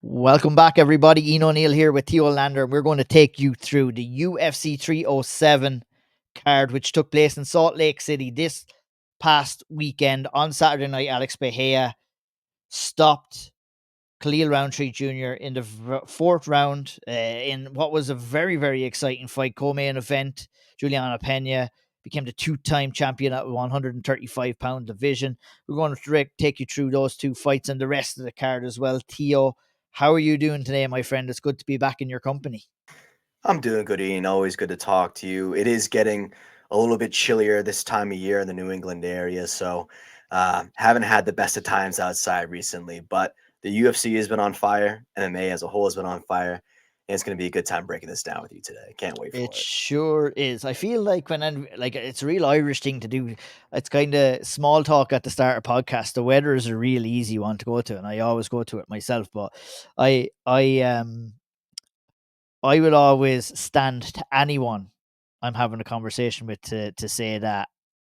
Welcome back, everybody. Ian O'Neill here with Theo Lander, and we're going to take you through the UFC 307 card, which took place in Salt Lake City this past weekend. On Saturday night, Alex Bahia stopped Khalil Roundtree Jr. in the fourth round in what was a very, very exciting fight. Co-main event, Juliana Pena became the two-time champion at 135-pound division. We're going to take you through those two fights and the rest of the card as well. Theo, how are you doing today, my friend? It's good to be back in your company. I'm doing good, Ian. Always good to talk to you. It is getting a little bit chillier this time of year in the New England area, so haven't had the best of times outside recently. But the UFC has been on fire. MMA as a whole has been on fire, and it's going to be a good time breaking this down with you today. Can't wait It for it. sure is. I feel like it's a real Irish thing to do. It's kind of small talk at the start of podcast. The weather is a real easy one to go to, and I always go to it myself. But I I um I will always stand to anyone I'm having a conversation with to say that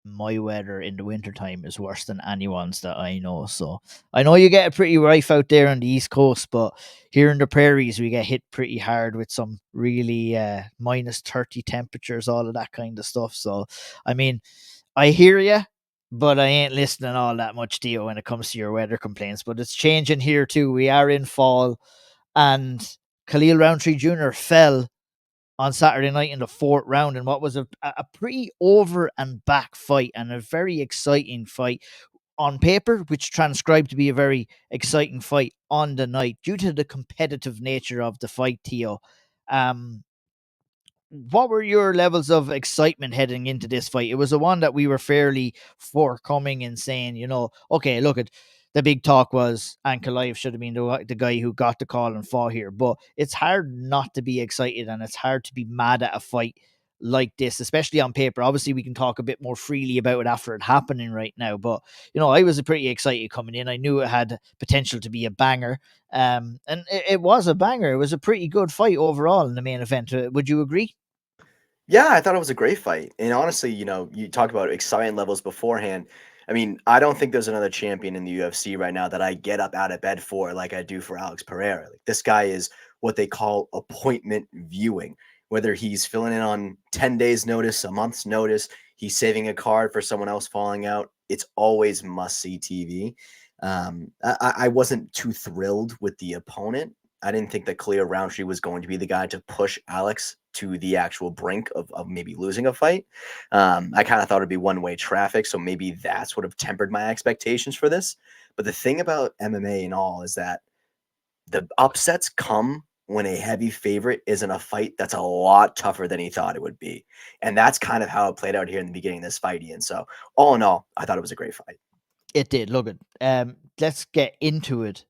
my weather in the wintertime is worse than anyone's that I know. So I know you get it pretty rife out there on the East Coast, but here in the prairies we get hit pretty hard with some really minus 30 temperatures, all of that kind of stuff. So I mean, I hear you, but I ain't listening all that much, Dio, when it comes to your weather complaints. But it's changing here too. We are in fall, and Khalil Roundtree Jr. fell on Saturday night in the fourth round in what was a pretty over and back fight and a very exciting fight on paper, which transcribed to be a very exciting fight on the night due to the competitive nature of the fight, Theo. Um, what were your levels of excitement heading into this fight? It was the one that we were fairly forthcoming in saying, okay, look at the big talk was Ankalaev should have been the guy who got the call and fought here. But it's hard not to be excited and it's hard to be mad at a fight like this, especially on paper. Obviously, we can talk a bit more freely about it after it happening right now. But, I was pretty excited coming in. I knew it had potential to be a banger. And it was a banger. It was a pretty good fight overall in the main event. Would you agree? Yeah, I thought it was a great fight. And honestly, you talked about excitement levels beforehand. I mean, I don't think there's another champion in the UFC right now that I get up out of bed for like I do for Alex Pereira. Like this guy is what they call appointment viewing. Whether he's filling in on 10 days notice, a month's notice, he's saving a card for someone else falling out, it's always must-see TV. I wasn't too thrilled with the opponent. I didn't think that Khalil Roundtree was going to be the guy to push Alex to the actual brink of maybe losing a fight. I kind of thought it'd be one-way traffic, so maybe that's what have tempered my expectations for this. But the thing about MMA and all is that the upsets come when a heavy favorite is in a fight that's a lot tougher than he thought it would be. And that's kind of how it played out here in the beginning of this fight, Ian. So all in all, I thought it was a great fight. It did. Look, let's get into it.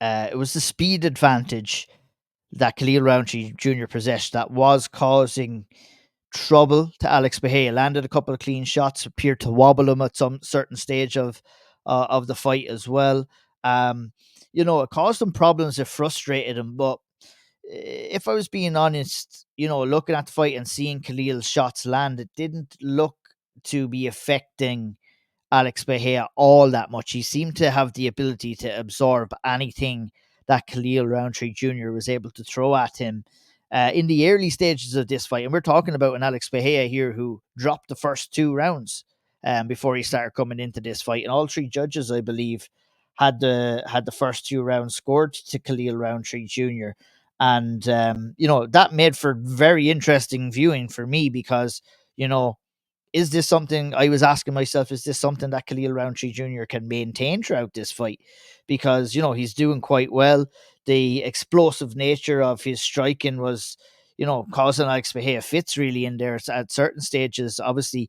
It was the speed advantage that Khalil Roundtree Jr. possessed that was causing trouble to Alex Bahia. Landed a couple of clean shots, appeared to wobble him at some certain stage of the fight as well. It caused him problems. It frustrated him. But if I was being honest, looking at the fight and seeing Khalil's shots land, it didn't look to be affecting Alex Bahia all that much. He seemed to have the ability to absorb anything that Khalil Roundtree Jr. was able to throw at him in the early stages of this fight. And we're talking about an Alex Bahia here who dropped the first two rounds before he started coming into this fight. And all three judges, I believe, had the first two rounds scored to Khalil Roundtree Jr. And that made for very interesting viewing for me because you know is this something I was asking myself? Is this something that Khalil Roundtree Jr. can maintain throughout this fight? Because he's doing quite well. The explosive nature of his striking was, causing Alex Pereira fits really in there at certain stages. Obviously,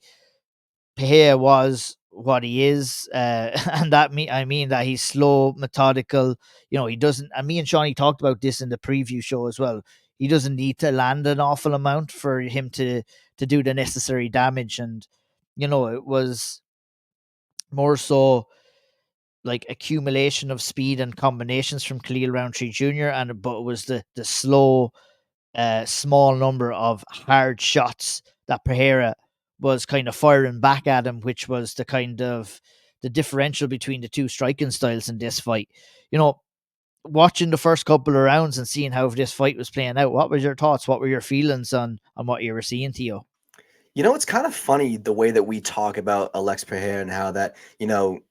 Pereira was what he is, and I mean that he's slow, methodical. He doesn't. And me and Shawnee talked about this in the preview show as well. He doesn't need to land an awful amount for him to do the necessary damage, and it was more so like accumulation of speed and combinations from Khalil Roundtree Jr. But it was the slow, small number of hard shots that Pereira was kind of firing back at him, which was the differential between the two striking styles in this fight. You know, watching the first couple of rounds and seeing how this fight was playing out, what was your thoughts? What were your feelings on what you were seeing, Theo? You know, it's kind of funny the way that we talk about Alex Pereira and how that,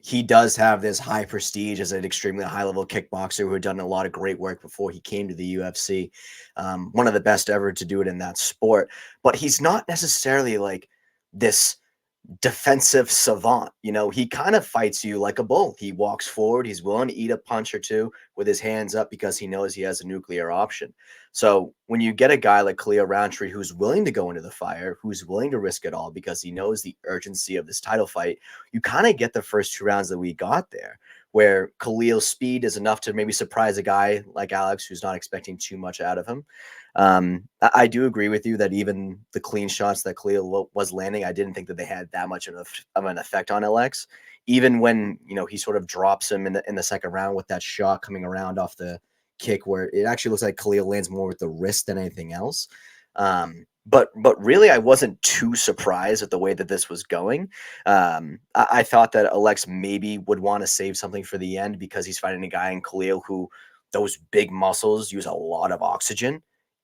he does have this high prestige as an extremely high level kickboxer who had done a lot of great work before he came to the UFC. One of the best ever to do it in that sport. But he's not necessarily like this defensive savant. He kind of fights you like a bull. He walks forward. He's willing to eat a punch or two with his hands up because he knows he has a nuclear option. So when you get a guy like Khalil Roundtree who's willing to go into the fire, who's willing to risk it all because he knows the urgency of this title fight, you kind of get the first 2 rounds that we got there, where Khalil's speed is enough to maybe surprise a guy like Alex who's not expecting too much out of him. I do agree with you that even the clean shots that Khalil was landing, I didn't think that they had that much of an effect on LX. Even when he sort of drops him in the second round with that shot coming around off the kick, where it actually looks like Khalil lands more with the wrist than anything else. But really, I wasn't too surprised at the way that this was going. I thought that Alex maybe would want to save something for the end because he's fighting a guy in Khalil who those big muscles use a lot of oxygen,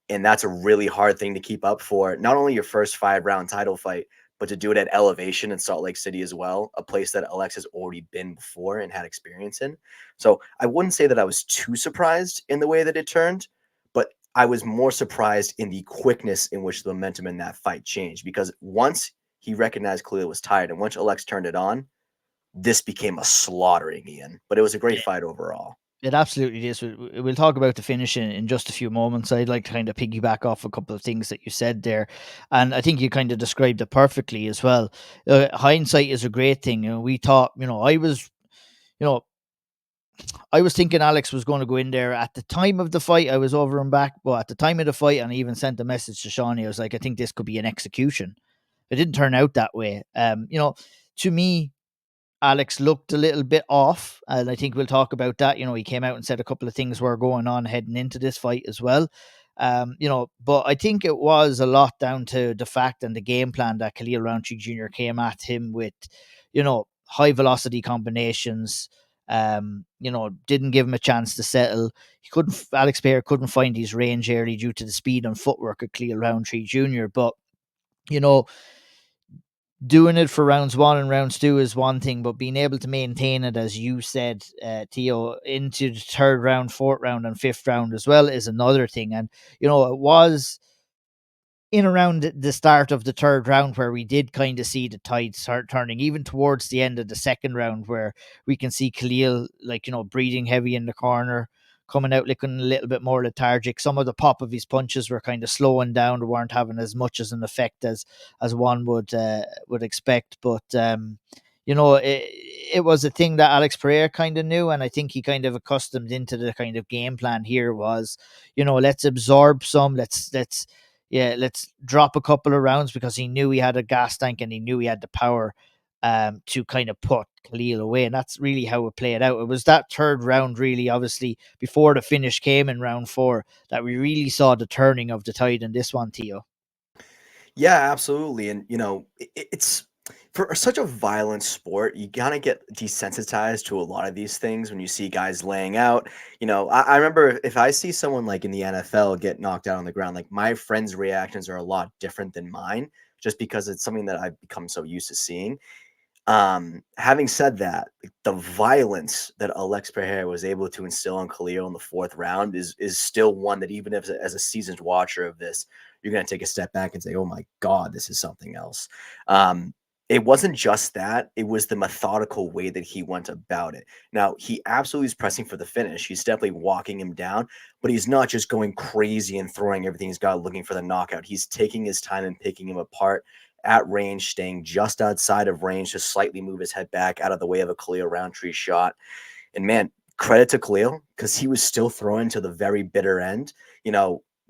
and that's a really hard thing to keep up for not only your first 5 round title fight, but to do it at elevation in Salt Lake City as well, a place that Alex has already been before and had experience in. So I wouldn't say that I was too surprised in the way that it turned, but I was more surprised in the quickness in which the momentum in that fight changed, because once he recognized Khalil was tired and once Alex turned it on, this became a slaughtering, Ian. But it was a great fight overall. It absolutely is. We'll talk about the finish in just a few moments. I'd like to kind of piggyback off a couple of things that you said there. And I think you kind of described it perfectly as well. Hindsight is a great thing. We thought, you know, I was thinking Alex was going to go in there at the time of the fight. I was over and back, but at the time of the fight, and I even sent a message to Shawnee. I was like, I think this could be an execution. It didn't turn out that way. To me, Alex looked a little bit off, and I think we'll talk about that. He came out and said a couple of things were going on heading into this fight as well. But I think it was a lot down to the fact and the game plan that Khalil Roundtree Jr. came at him with, high velocity combinations. Didn't give him a chance to settle. Alex Bayer couldn't find his range early due to the speed and footwork of Khalil Roundtree Jr. But you know, doing it for rounds 1 and rounds 2 is one thing, but being able to maintain it, as you said, Theo, into the third round, fourth round, and fifth round as well is another thing. And it was in around the start of the third round where we did kind of see the tide start turning, even towards the end of the second round, where we can see Khalil, breathing heavy in the corner, coming out looking a little bit more lethargic. Some of the pop of his punches were kind of slowing down, weren't having as much as an effect as one would expect. But it was a thing that Alex Pereira kind of knew, and I think he kind of accustomed into the kind of game plan here was, let's absorb some, let's drop a couple of rounds, because he knew he had a gas tank and he knew he had the power to kind of put Khalil away. And that's really how it played out. It was that third round, really, obviously, before the finish came in round 4, that we really saw the turning of the tide in this one, Theo. Yeah, absolutely. And it's for such a violent sport, you gotta get desensitized to a lot of these things when you see guys laying out. I remember if I see someone like in the NFL get knocked out on the ground, like my friends' reactions are a lot different than mine, just because it's something that I've become so used to seeing. Having said that, like, the violence that Alex Pereira was able to instill on Khalil in the fourth round is still one that, even if as a seasoned watcher of this, you're going to take a step back and say, "Oh my God, this is something else." Um, it wasn't just that; it was the methodical way that he went about it. Now, he absolutely is pressing for the finish. He's definitely walking him down, but he's not just going crazy and throwing everything he's got looking for the knockout. He's taking his time and picking him apart at range, staying just outside of range to slightly move his head back out of the way of a Khalil Roundtree shot. And man, credit to Khalil, because he was still throwing to the very bitter end.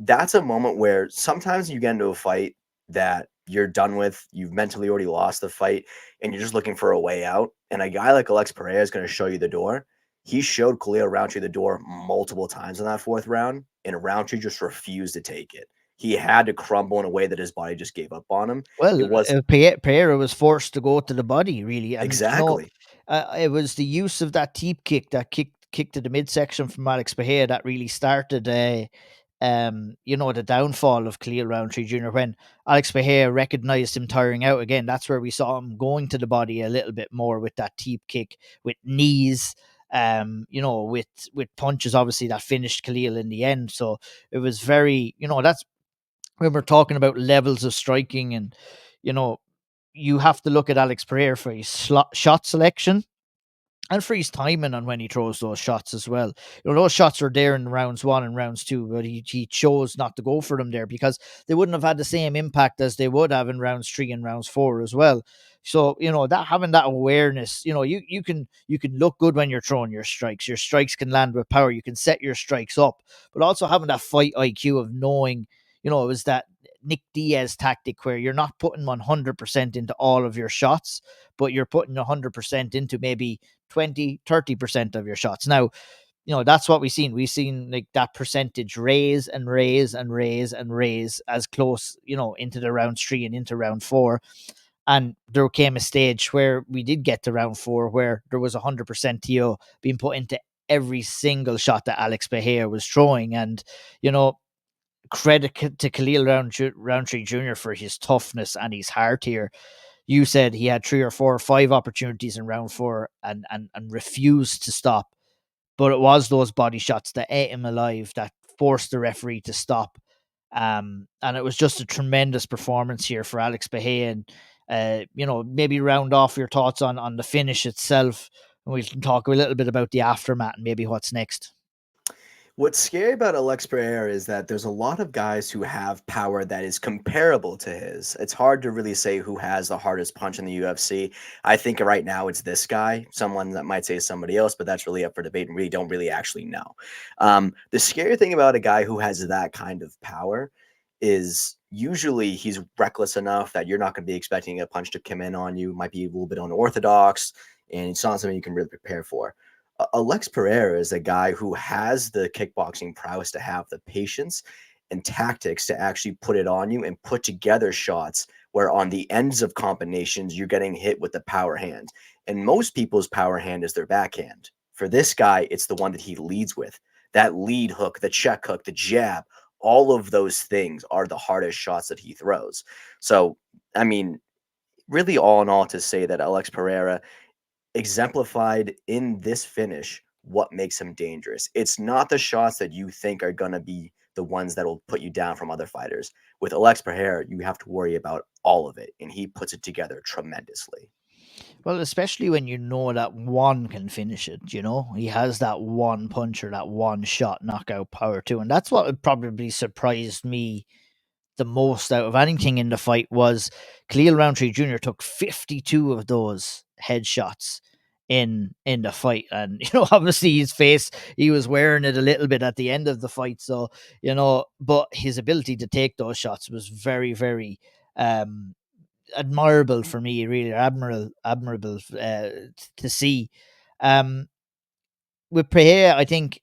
That's a moment where sometimes you get into a fight that you're done with, you've mentally already lost the fight, and you're just looking for a way out. And a guy like Alex Pereira is going to show you the door. He showed Khalil Roundtree the door multiple times in that fourth round, and Roundtree just refused to take it. He had to crumble in a way that his body just gave up on him. It Well, was Pereira was forced to go to the body, really. And, exactly. it was the use of that teep kick that kicked kick to the midsection from Alex Bahia that really started the downfall of Khalil Roundtree Jr. When Alex Bahia recognized him tiring out again, that's where we saw him going to the body a little bit more with that teep kick, with knees, with punches, obviously, that finished Khalil in the end. So it was very, that's when we're talking about levels of striking, and, you have to look at Alex Pereira for his shot selection and for his timing on when he throws those shots as well. Those shots are there in rounds 1 and rounds 2, but he chose not to go for them there because they wouldn't have had the same impact as they would have in rounds 3 and rounds 4 as well. So, that having that awareness, you can look good when you're throwing your strikes. Your strikes can land with power. You can set your strikes up, but also having that fight IQ of knowing, it was that Nick Diaz tactic where you're not putting 100% into all of your shots, but you're putting 100% into maybe 20-30% of your shots. Now, that's what we've seen. We've seen like that percentage raise and raise and raise and raise as close, into the round 3 and into round 4. And there came a stage where we did get to round 4 where there was 100% TO being put into every single shot that Alex Bahia was throwing. And, credit to Khalil Roundtree Jr. for his toughness and his heart here. You said he had 3 or 4 or 5 opportunities in round 4 and refused to stop. But it was those body shots that ate him alive, that forced the referee to stop. And it was just a tremendous performance here for Alex Bahia. And, maybe round off your thoughts on the finish itself. And we can talk a little bit about the aftermath and maybe what's next. What's scary about Alex Pereira is that there's a lot of guys who have power that is comparable to his. It's hard to really say who has the hardest punch in the UFC. I think right now it's this guy. Someone that might say somebody else, but that's really up for debate and really don't really actually know. The scary thing about a guy who has that kind of power is usually he's reckless enough that you're not going to be expecting a punch to come in on you. Might be a little bit unorthodox, and it's not something you can really prepare for. Alex Pereira is a guy who has the kickboxing prowess to have the patience and tactics to actually put it on you and put together shots where on the ends of combinations you're getting hit with the power hand. And most people's power hand is their backhand. For this guy, it's the one that he leads with. That lead hook, the check hook, the jab, all of those things are the hardest shots that he throws. So, I mean, really all in all to say that Alex Pereira exemplified in this finish what makes him dangerous. It's not the shots that you think are going to be the ones that will put you down from other fighters. With Alex Pereira, you have to worry about all of it, and he puts it together tremendously. Well, especially when you know that one can finish it, he has that one punch or that one shot knockout power too. And that's what probably surprised me the most out of anything in the fight was Khalil Roundtree Jr. took 52 of those headshots in the fight. And, obviously his face, he was wearing it a little bit at the end of the fight. So, but his ability to take those shots was very, very admirable for me, really admirable to see. Um, with Pereira, I think,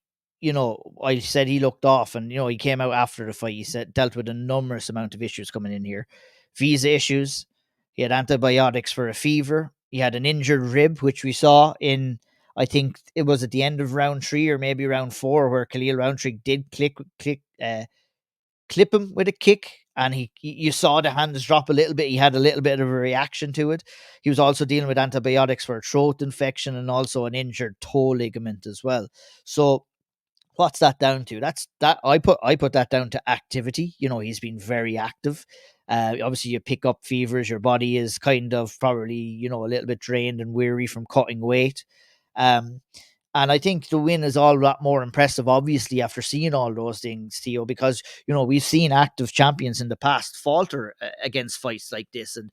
I said he looked off, and he came out after the fight. He said dealt with a numerous amount of issues coming in here, visa issues. He had antibiotics for a fever. He had an injured rib, which we saw in. I think it was at the end of round 3 or maybe round 4 where Khalil Roundtree did clip him with a kick, and you saw the hands drop a little bit. He had a little bit of a reaction to it. He was also dealing with antibiotics for a throat infection and also an injured toe ligament as well. So what's that down to? I put that down to activity. He's been very active. Obviously, you pick up fevers. Your body is kind of probably a little bit drained and weary from cutting weight. Um, and I think the win is all that more impressive, obviously, after seeing all those things, Theo, because, we've seen active champions in the past falter against fights like this. And,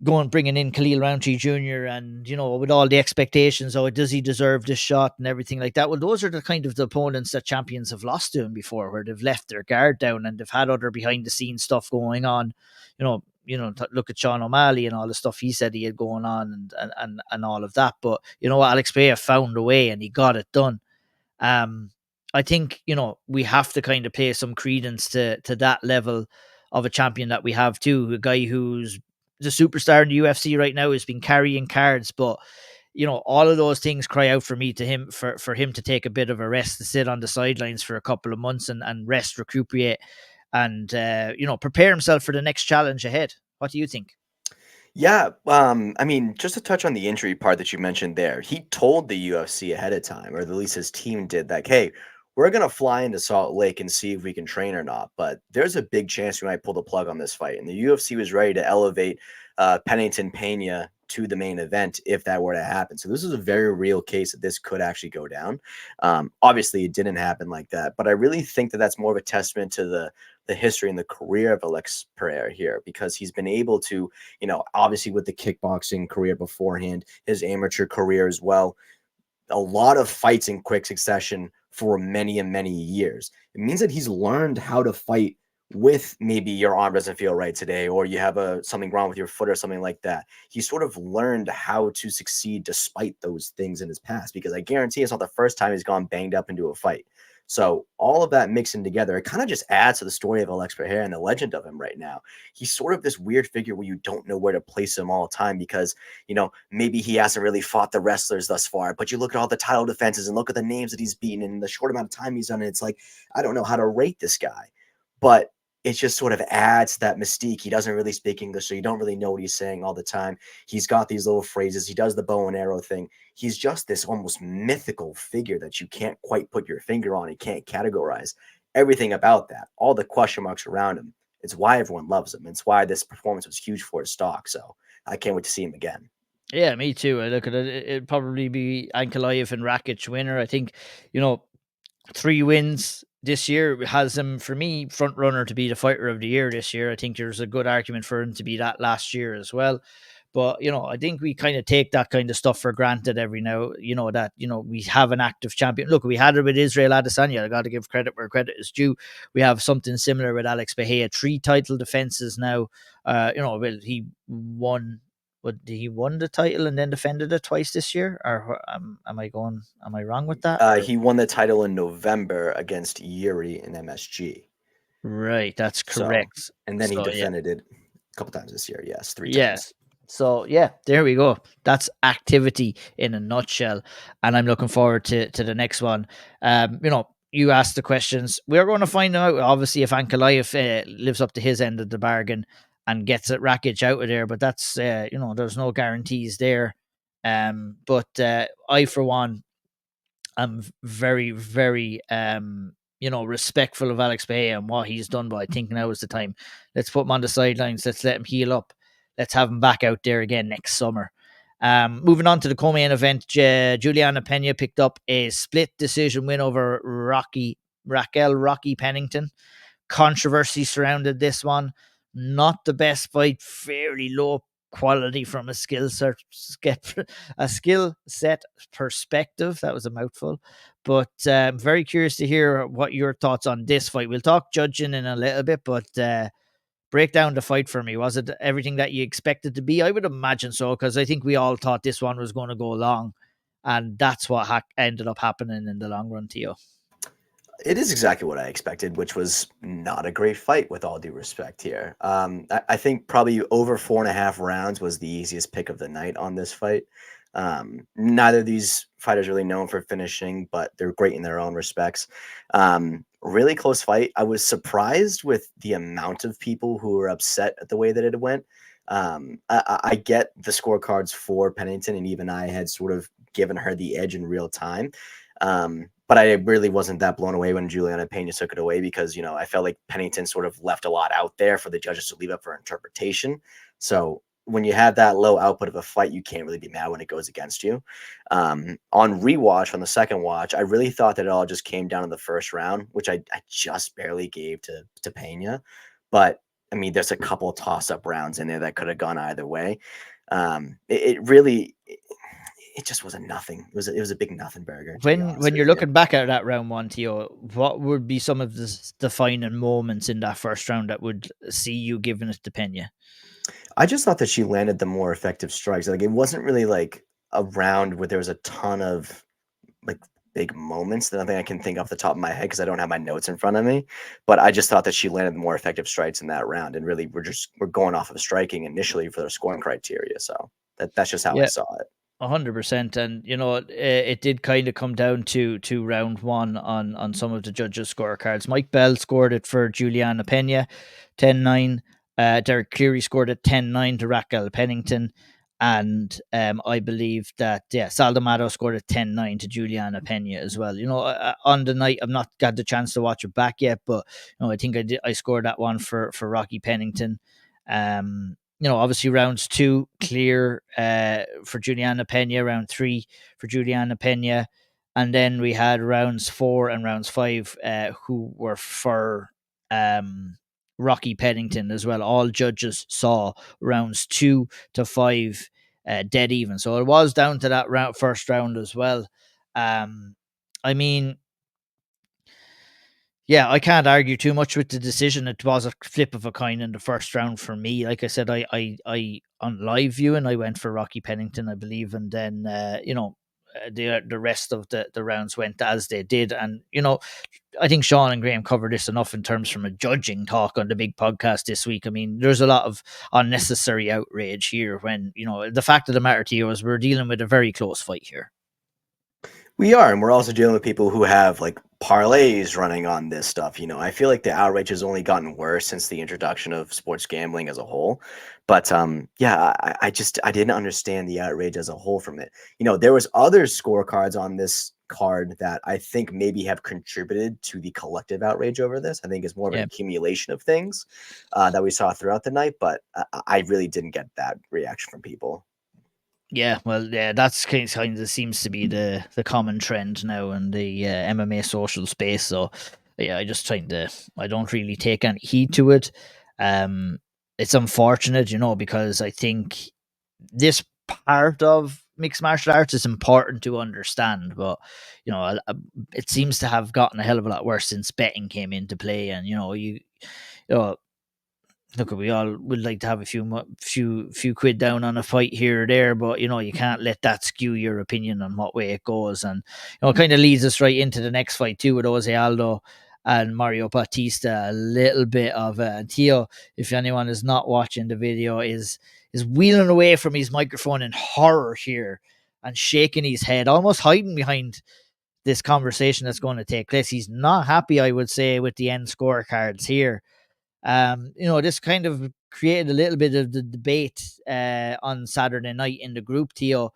going bringing in Khalil Roundtree Jr. and, with all the expectations, does he deserve this shot and everything like that? Well, those are the kind of the opponents that champions have lost to him before, where they've left their guard down and they've had other behind the scenes stuff going on. Look at Sean O'Malley and all the stuff he said he had going on and all of that. But Alex Pereira found a way and he got it done. I think, we have to kind of pay some credence to that level of a champion that we have too, a guy who's the superstar in the UFC right now, has been carrying cards, but all of those things cry out for me to him for him to take a bit of a rest, to sit on the sidelines for a couple of months and rest, recuperate, and prepare himself for the next challenge ahead. What do you think? Yeah, I mean, just to touch on the injury part that you mentioned there, he told the UFC ahead of time, or at least his team did, like, hey, we're gonna fly into Salt Lake and see if we can train or not. But there's a big chance we might pull the plug on this fight. And the UFC was ready to elevate Pennington Pena to the main event if that were to happen. So this is a very real case that this could actually go down. Obviously, it didn't happen like that, but I really think that that's more of a testament to the history and the career of Alex Pereira here, because he's been able to, obviously with the kickboxing career beforehand, his amateur career as well, a lot of fights in quick succession for many and many years. It means that he's learned how to fight with maybe your arm doesn't feel right today, or you have something wrong with your foot or something like that. He sort of learned how to succeed despite those things in his past, because I guarantee it's not the first time he's gone banged up into a fight. So all of that mixing together, it kind of just adds to the story of Alex Pereira and the legend of him right now. He's sort of this weird figure where you don't know where to place him all the time, because maybe he hasn't really fought the wrestlers thus far, but you look at all the title defenses and look at the names that he's beaten in the short amount of time he's done it. It's like, I don't know how to rate this guy, but it just sort of adds that mystique. He doesn't really speak English, so you don't really know what he's saying all the time. He's got these little phrases. He does the bow and arrow thing. He's just this almost mythical figure that you can't quite put your finger on. You can't categorize everything about that. All the question marks around him. It's why everyone loves him. It's why this performance was huge for his stock. So I can't wait to see him again. Yeah, me too. I look at it. It'd probably be Ankalaev and Rakic winner. I think, you know, 3 wins this year has him, for me, front runner to be the fighter of the year this year. I think there's a good argument for him to be that last year as well. But, I think we kind of take that kind of stuff for granted every now, that, we have an active champion. Look, we had it with Israel Adesanya. I got to give credit where credit is due. We have something similar with Alex Bahia, 3 title defenses now. Well, he won. But he won the title and then defended it twice this year? Or am I wrong with that? Or He won the title in November against Yuri in MSG. right, that's So, correct. and then he So yeah, defended it a couple times this year. Yes, three yeah. times. So yeah, there we go. That's activity in a nutshell, and I'm looking forward to the next one. You asked the questions. We're going to find out, obviously, if Ankalaev lives up to his end of the bargain and gets it Rakic out of there. But that's there's no guarantees there. But I, for one, I'm very, very, respectful of Alex Bay and what he's done. But I think now is the time. Let's put him on the sidelines. Let's let him heal up. Let's have him back out there again next summer. Moving on to the co-main event, Juliana Pena picked up a split decision win over Raquel Rocky Pennington. Controversy surrounded this one. Not the best fight. Fairly low quality from a skill set perspective. That was a mouthful, but I'm very curious to hear what your thoughts on this fight. We'll talk judging in a little bit, but break down the fight for me. Was it everything that you expected to be? I would imagine so, because I think we all thought this one was going to go long, and that's what ended up happening in the long run, Theo. It is exactly what I expected, which was not a great fight, with all due respect here. I think probably over 4.5 rounds was the easiest pick of the night on this fight. Neither of these fighters really known for finishing, but they're great in their own respects. Really close fight. I was surprised with the amount of people who were upset at the way that it went. I get the scorecards for Pennington, and even I had sort of given her the edge in real time. But I really wasn't that blown away when Juliana Pena took it away, because, I felt like Pennington sort of left a lot out there for the judges to leave up for interpretation. So when you have that low output of a fight, you can't really be mad when it goes against you. On rewatch, on the second watch, I really thought that it all just came down in the first round, which I just barely gave to Pena. But I mean, there's a couple toss-up rounds in there that could have gone either way. It really, it just was a nothing. It was a big nothing burger, to be honest When with you're you. looking back at that round one, Theo, what would be some of the defining moments in that first round that would see you giving it to Pena? I just thought that she landed the more effective strikes. Like, it wasn't really like a round where there was a ton of like big moments. Nothing I can think off the top of my head, because I don't have my notes in front of me. But I just thought that she landed the more effective strikes in that round, and really we're going off of striking initially for the scoring criteria. So that's just how I Yeah, saw it. 100%, and it did kind of come down to round one on some of the judges' scorecards. Mike Bell scored it for Juliana Pena, 10-9. Derek Cleary scored it 10-9 to Raquel Pennington, and I believe that Saldamato scored it 10-9 to Juliana Pena as well. On the night, I've not got the chance to watch it back yet, but I think I scored that one for Rocky Pennington. Obviously rounds 2 clear for Juliana Pena, round 3 for Juliana Pena, and then we had rounds 4 and rounds 5 who were for Rocky Pennington as well. All judges saw rounds 2 to 5 dead even, so it was down to that first round as well. I mean, yeah, I can't argue too much with the decision. It was a flip of a coin in the first round for me. Like I said, I on live viewing, I went for Rocky Pennington, I believe, and then the rest of the rounds went as they did. And I think Sean and Graham covered this enough in terms from a judging talk on the big podcast this week. I mean, there's a lot of unnecessary outrage here when the fact of the matter to you is we're dealing with a very close fight here. We are, and we're also dealing with people who have like parlays running on this stuff. I feel like the outrage has only gotten worse since the introduction of sports gambling as a whole. But yeah, I didn't understand the outrage as a whole from it. There was other scorecards on this card that I think maybe have contributed to the collective outrage over this. I think it's more of an accumulation of things that we saw throughout the night, but I really didn't get that reaction from people. Yeah, well, yeah, that's kind of seems to be the common trend now in the MMA social space. So, yeah, I don't really take any heed to it. It's unfortunate, because I think this part of mixed martial arts is important to understand, but it seems to have gotten a hell of a lot worse since betting came into play, and you know look, we all would like to have a few quid down on a fight here or there, but you can't let that skew your opinion on what way it goes. And it kind of leads us right into the next fight too, with Jose Aldo and Mario Bautista. A little bit of Theo, if anyone is not watching the video, is wheeling away from his microphone in horror here and shaking his head, almost hiding behind this conversation that's going to take place. He's not happy, I would say, with the end scorecards here. This kind of created a little bit of the debate on Saturday night in the group, Theo.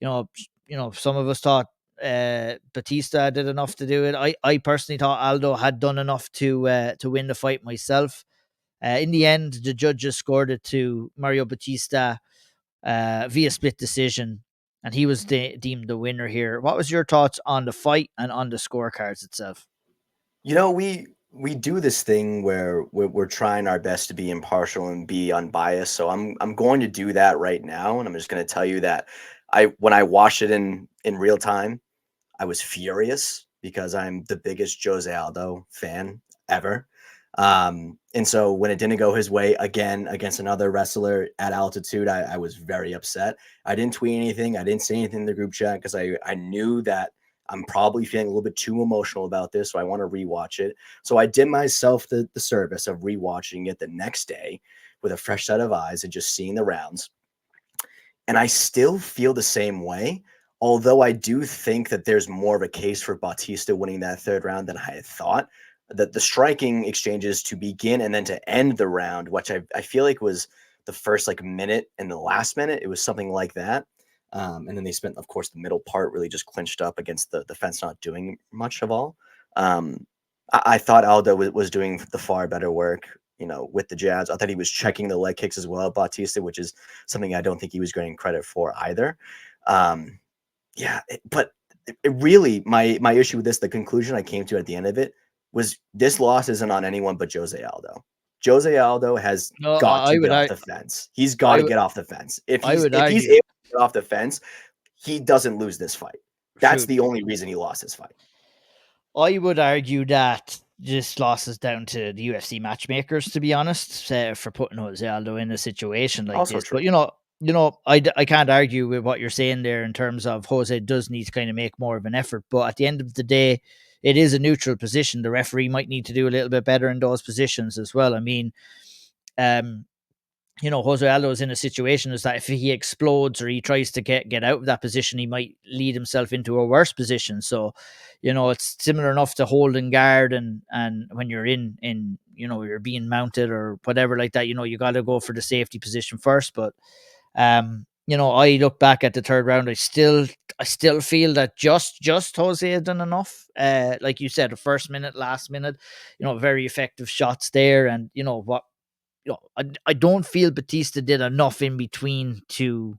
Some of us thought Batista did enough to do it. I personally thought Aldo had done enough to win the fight myself. In the end, the judges scored it to Mario Batista via split decision, and he was deemed the winner here. What was your thoughts on the fight and on the scorecards itself? We do this thing where we're trying our best to be impartial and be unbiased. So I'm going to do that right now, and I'm just going to tell you that when I watched it in real time, I was furious because I'm the biggest Jose Aldo fan ever. And so when it didn't go his way again against another wrestler at altitude, I was very upset. I didn't tweet anything. I didn't say anything in the group chat because I knew that I'm probably feeling a little bit too emotional about this. So I want to rewatch it. So I did myself the service of rewatching it the next day with a fresh set of eyes and just seeing the rounds. And I still feel the same way. Although I do think that there's more of a case for Bautista winning that third round than I had thought. That the striking exchanges to begin and then to end the round, which I feel like was the first like minute and the last minute, it was something like that. And then they spent, of course, the middle part really just clinched up against the fence, not doing much of all. I thought Aldo was doing the far better work, with the jabs. I thought he was checking the leg kicks as well, Bautista, which is something I don't think he was getting credit for either. Yeah, but it really, my issue with this, the conclusion I came to at the end of it was this loss isn't on anyone but Jose Aldo. Jose Aldo has No, got to I get would off ar- the fence. He's got I to would get off the fence. If I he's would if he's argue able to get off the fence, he doesn't lose this fight. That's true. the only reason he lost this fight. I would argue that this loss is down to the UFC matchmakers, to be honest, for putting Jose Aldo in a situation like Also this. But true. I can't argue with what you're saying there in terms of Jose does need to kind of make more of an effort. But at the end of the day, it is a neutral position. The referee might need to do a little bit better in those positions as well. I mean, um, Jose Aldo is in a situation is that if he explodes or he tries to get out of that position, he might lead himself into a worse position. So, it's similar enough to holding guard and when you're in you're being mounted or whatever like that. You got to go for the safety position first. But I look back at the third round. I still feel that just Jose had done enough. Like you said, the first minute, last minute, very effective shots there, and what I don't feel Batista did enough in between to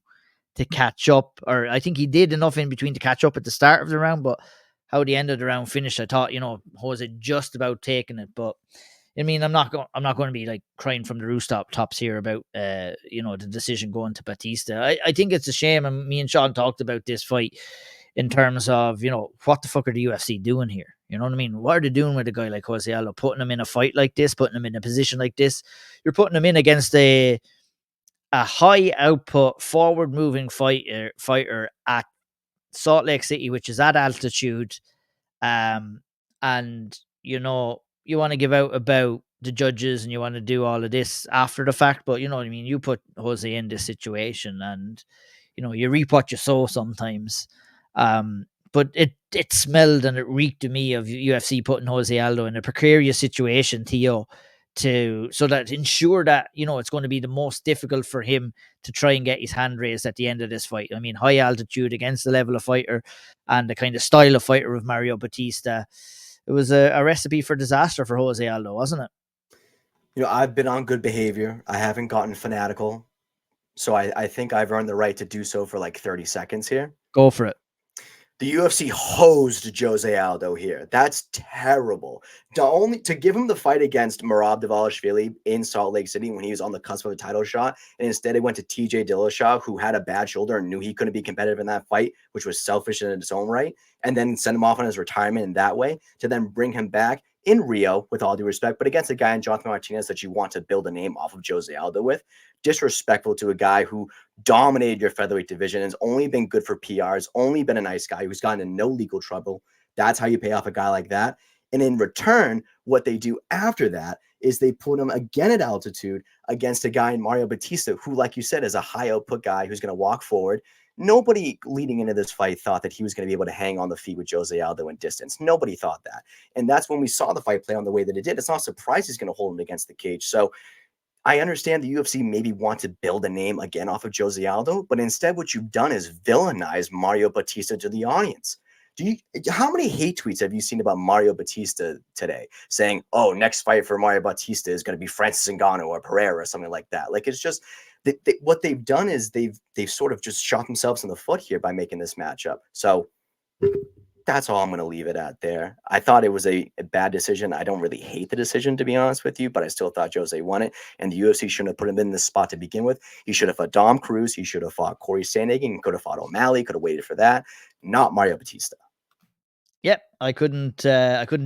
catch up, or I think he did enough in between to catch up at the start of the round, but how the end of the round finished, I thought, Jose just about taking it. But I mean, I'm not going to be like crying from the rooftop tops here about the decision going to Batista. I think it's a shame, and me and Sean talked about this fight in terms of what the fuck are the UFC doing here? You know what I mean? What are they doing with a guy like Jose Aldo, putting him in a fight like this, putting him in a position like this? You're putting him in against a high output, forward moving fighter at Salt Lake City, which is at altitude. And you want to give out about the judges and you want to do all of this after the fact, but you know what I mean? You put Jose in this situation and you reap what you sow sometimes. But it smelled and it reeked to me of UFC putting Jose Aldo in a precarious situation, Theo, so that ensure that it's going to be the most difficult for him to try and get his hand raised at the end of this fight. I mean, high altitude against the level of fighter and the kind of style of fighter of Mario Batista. It was a recipe for disaster for Jose Aldo, wasn't it? I've been on good behavior. I haven't gotten fanatical. So I think I've earned the right to do so for like 30 seconds here. Go for it. The UFC hosed Jose Aldo here. That's terrible. To give him the fight against Merab Dvalishvili in Salt Lake City when he was on the cusp of a title shot, and instead it went to TJ Dillashaw, who had a bad shoulder and knew he couldn't be competitive in that fight, which was selfish in its own right, and then send him off on his retirement in that way, to then bring him back in Rio, with all due respect, but against a guy in Jonathan Martinez that you want to build a name off of Jose Aldo with. Disrespectful to a guy who dominated your featherweight division, has only been good for PRs, only been a nice guy who's gotten in no legal trouble. That's how you pay off a guy like that. And in return, what they do after that is they put him again at altitude against a guy in Mario Batista, who, like you said, is a high output guy who's going to walk forward. Nobody leading into this fight thought that he was going to be able to hang on the feet with Jose Aldo in distance. Nobody thought that. And that's when we saw the fight play on the way that it did. It's not a surprise he's going to hold him against the cage. So I understand the UFC maybe want to build a name again off of Jose Aldo, but instead what you've done is villainize Mario Batista to the audience. How many hate tweets have you seen about Mario Batista today saying, oh, next fight for Mario Batista is going to be Francis Ngannou or Pereira or something like that? Like, it's just what they've done is they've sort of just shot themselves in the foot here by making this matchup. So that's all I'm going to leave it at there. I thought it was a bad decision. I don't really hate the decision, to be honest with you, but I still thought Jose won it. And the UFC shouldn't have put him in this spot to begin with. He should have fought Dom Cruz. He should have fought Corey Sandhagen. Could have fought O'Malley. Could have waited for that. Not Mario Batista. Yep, I couldn't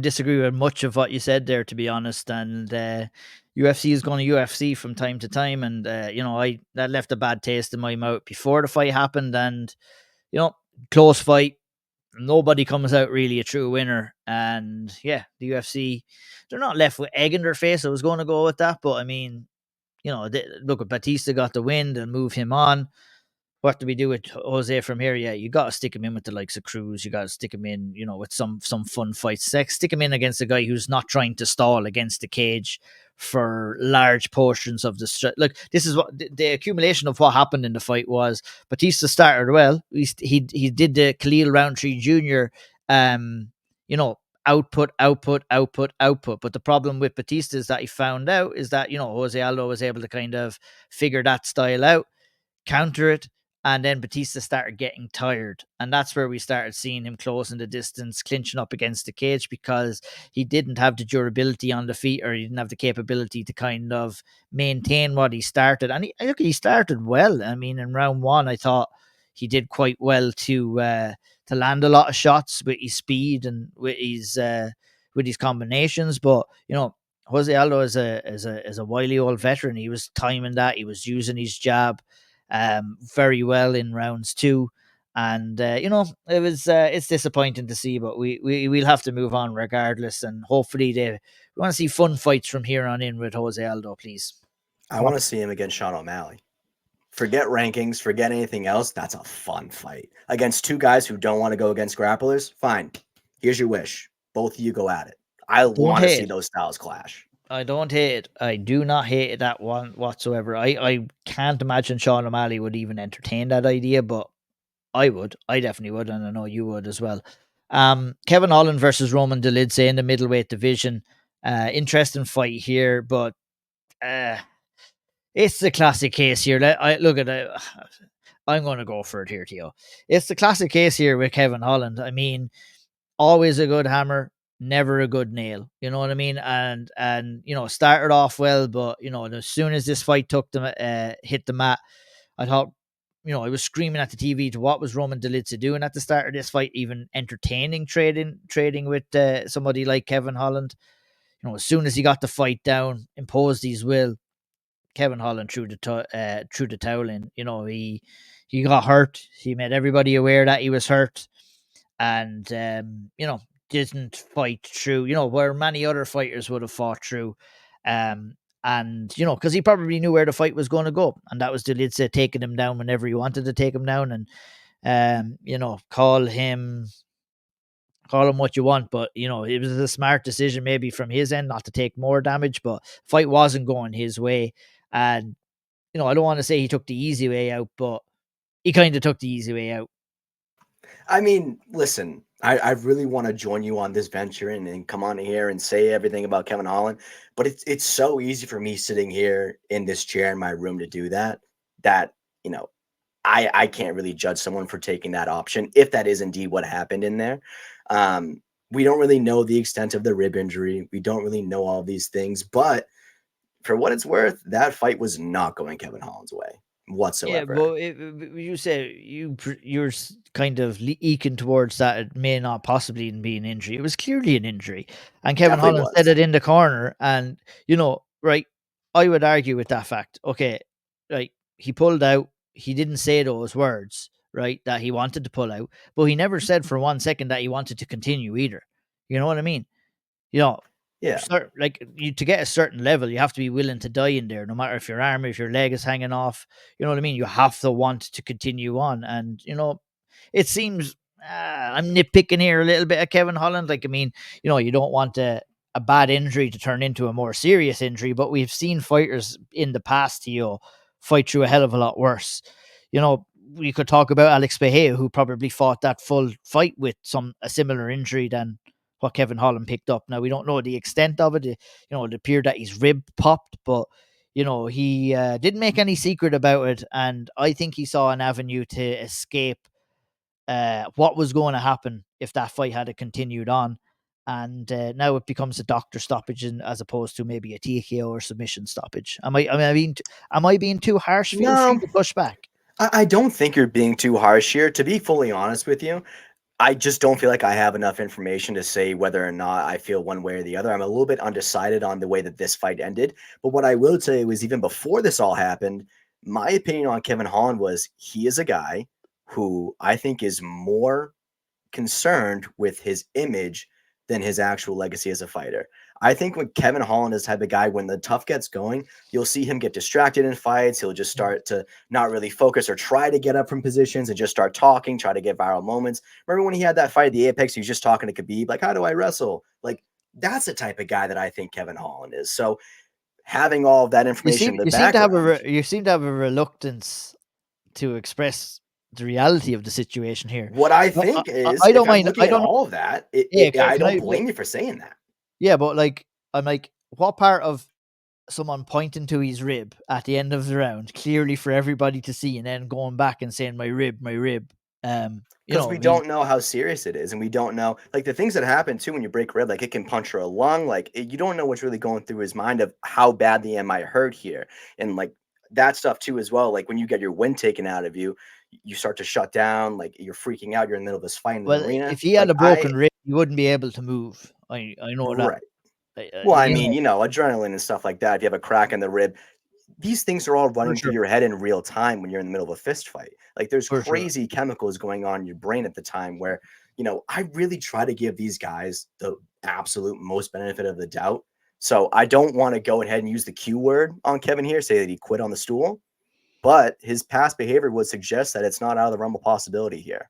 disagree with much of what you said there, to be honest. And UFC is going to UFC from time to time, and that left a bad taste in my mouth before the fight happened. And close fight, nobody comes out really a true winner. And yeah, the UFC, they're not left with egg in their face. I was going to go with that, but I mean, look, Batista got the win and move him on. What do we do with Jose from here? Yeah, you got to stick him in with the likes of Cruz. You got to stick him in, with some fun fights. Stick him in against a guy who's not trying to stall against the cage for large portions of the Look, this is what the accumulation of what happened in the fight was. Batista started well. He did the Khalil Roundtree Jr. Output, output, output, output. But the problem with Batista is that he found out is that Jose Aldo was able to kind of figure that style out, counter it, and then Batista started getting tired. And that's where we started seeing him closing the distance, clinching up against the cage, because he didn't have the durability on the feet, or he didn't have the capability to kind of maintain what he started. And he started well. I mean, in round one, I thought he did quite well to land a lot of shots with his speed and with his combinations. But Jose Aldo is a wily old veteran. He was timing that. He was using his jab very well in rounds two. And it's disappointing to see, but we'll have to move on regardless. And hopefully we want to see fun fights from here on in with Jose Aldo, please. I want to see him against Sean O'Malley. Forget rankings, forget anything else. That's a fun fight against two guys who don't want to go against grapplers. Fine, here's your wish. Both of you go at it. I Don't want to hate see it. those styles clash. I don't hate it. I do not hate that one whatsoever. I can't imagine Sean O'Malley would even entertain that idea, but I would. I definitely would, and I know you would as well. Kevin Holland versus Roman Dolidze in the middleweight division. Interesting fight here, but uh, it's the classic case here. Look at it. I'm going to go for it here, Theo. It's the classic case here with Kevin Holland. I mean, always a good hammer, never a good nail. You know what I mean? And started off well, but as soon as this fight hit the mat, I thought, I was screaming at the TV to what was Roman Dolidze doing at the start of this fight, even entertaining trading with somebody like Kevin Holland. As soon as he got the fight down, imposed his will, Kevin Holland threw the towel in. He got hurt. He made everybody aware that he was hurt, and didn't fight through. Where many other fighters would have fought through, and because he probably knew where the fight was going to go, and that was Dolidze taking him down whenever he wanted to take him down, and call him what you want, but it was a smart decision maybe from his end not to take more damage, but fight wasn't going his way, and I don't want to say he took the easy way out, but he kind of took the easy way out. I mean, listen, I really want to join you on this venture and come on here and say everything about Kevin Holland, but it's so easy for me sitting here in this chair in my room to do that. That you know, I can't really judge someone for taking that option if that is indeed what happened in there. We don't really know the extent of the rib injury. We don't really know all these things, but for what it's worth, that fight was not going Kevin Holland's way Yeah, whatsoever. but you say you're kind of eking towards that it may not possibly be an injury. It was clearly an injury, and Kevin Definitely Holland said was. it in the corner. And right, I would argue with that fact. Okay, right, he pulled out. He didn't say those words, right, that he wanted to pull out, but he never said for 1 second that he wanted to continue either. You know what I mean? You know, Yeah. like you to get a certain level, you have to be willing to die in there, no matter if your arm, if your leg is hanging off. You know what I mean? You have to want to continue on, and it seems I'm nitpicking here a little bit at Kevin Holland. Like, I mean, you don't want a bad injury to turn into a more serious injury, but we've seen fighters in the past, fight through a hell of a lot worse. We could talk about Alex Bahia, who probably fought that full fight with a similar injury than what Kevin Holland picked up. Now we don't know the extent of it. It appeared that his rib popped, but he didn't make any secret about it, and I think he saw an avenue to escape what was going to happen if that fight had continued on. And now it becomes a doctor stoppage, as opposed to maybe a TKO or submission stoppage. Am I being too harsh? Feel free No, to push back. I don't think you're being too harsh here. To be fully honest with you, I just don't feel like I have enough information to say whether or not I feel one way or the other. I'm a little bit undecided on the way that this fight ended. But what I will say was, even before this all happened, my opinion on Kevin Holland was he is a guy who I think is more concerned with his image than his actual legacy as a fighter. I think when Kevin Holland is the type of guy, when the tough gets going, you'll see him get distracted in fights. He'll just Mm. start to not really focus or try to get up from positions and just start talking, try to get viral moments. Remember when he had that fight at the Apex, he was just talking to Khabib, like, how do I wrestle? Like, that's the type of guy that I think Kevin Holland is. So having all of that information in the You seem to have background, a reluctance to express the reality of the situation here. what I I, I, think I is I if don't I'm mind. looking I at don't know. all of that, Yeah, I can don't I? blame you for saying that. Yeah, but like, I'm like, what part of someone pointing to his rib at the end of the round, clearly for everybody to see, and then going back and saying my rib. Because we I mean, don't know how serious it is, and we don't know like the things that happen too when you break rib, like it can puncture a lung, like you don't know what's really going through his mind of how badly am I hurt here, and like that stuff too as well. Like when you get your wind taken out of you, you start to shut down, like you're freaking out. You're in the middle of this fight in an well, arena. if he had Like a broken rib, he wouldn't be able to move. I know that. right. Well, I You mean, know, adrenaline and stuff like that. If you have a crack in the rib, these things are all for running through sure, your head in real time when you're in the middle of a fist fight. Like there's for sure. crazy chemicals going on in your brain at the time where I really try to give these guys the absolute most benefit of the doubt. So I don't want to go ahead and use the Q word on Kevin here, say that he quit on the stool, but his past behavior would suggest that it's not out of the realm of possibility here.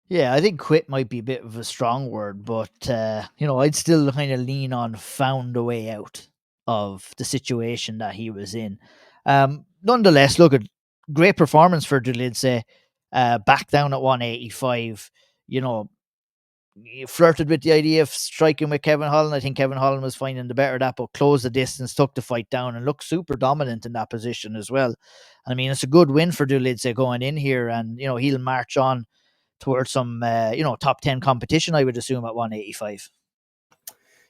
Yeah, I think quit might be a bit of a strong word, but I'd still kind of lean on found a way out of the situation that he was in. Nonetheless, look at great performance for Dulidze, back down at 185. You know, he flirted with the idea of striking with Kevin Holland. I think Kevin Holland was finding the better of that, but closed the distance, took the fight down, and looked super dominant in that position as well. I mean, it's a good win for Dulidze going in here, and he'll march on towards some top 10 competition, I would assume, at 185.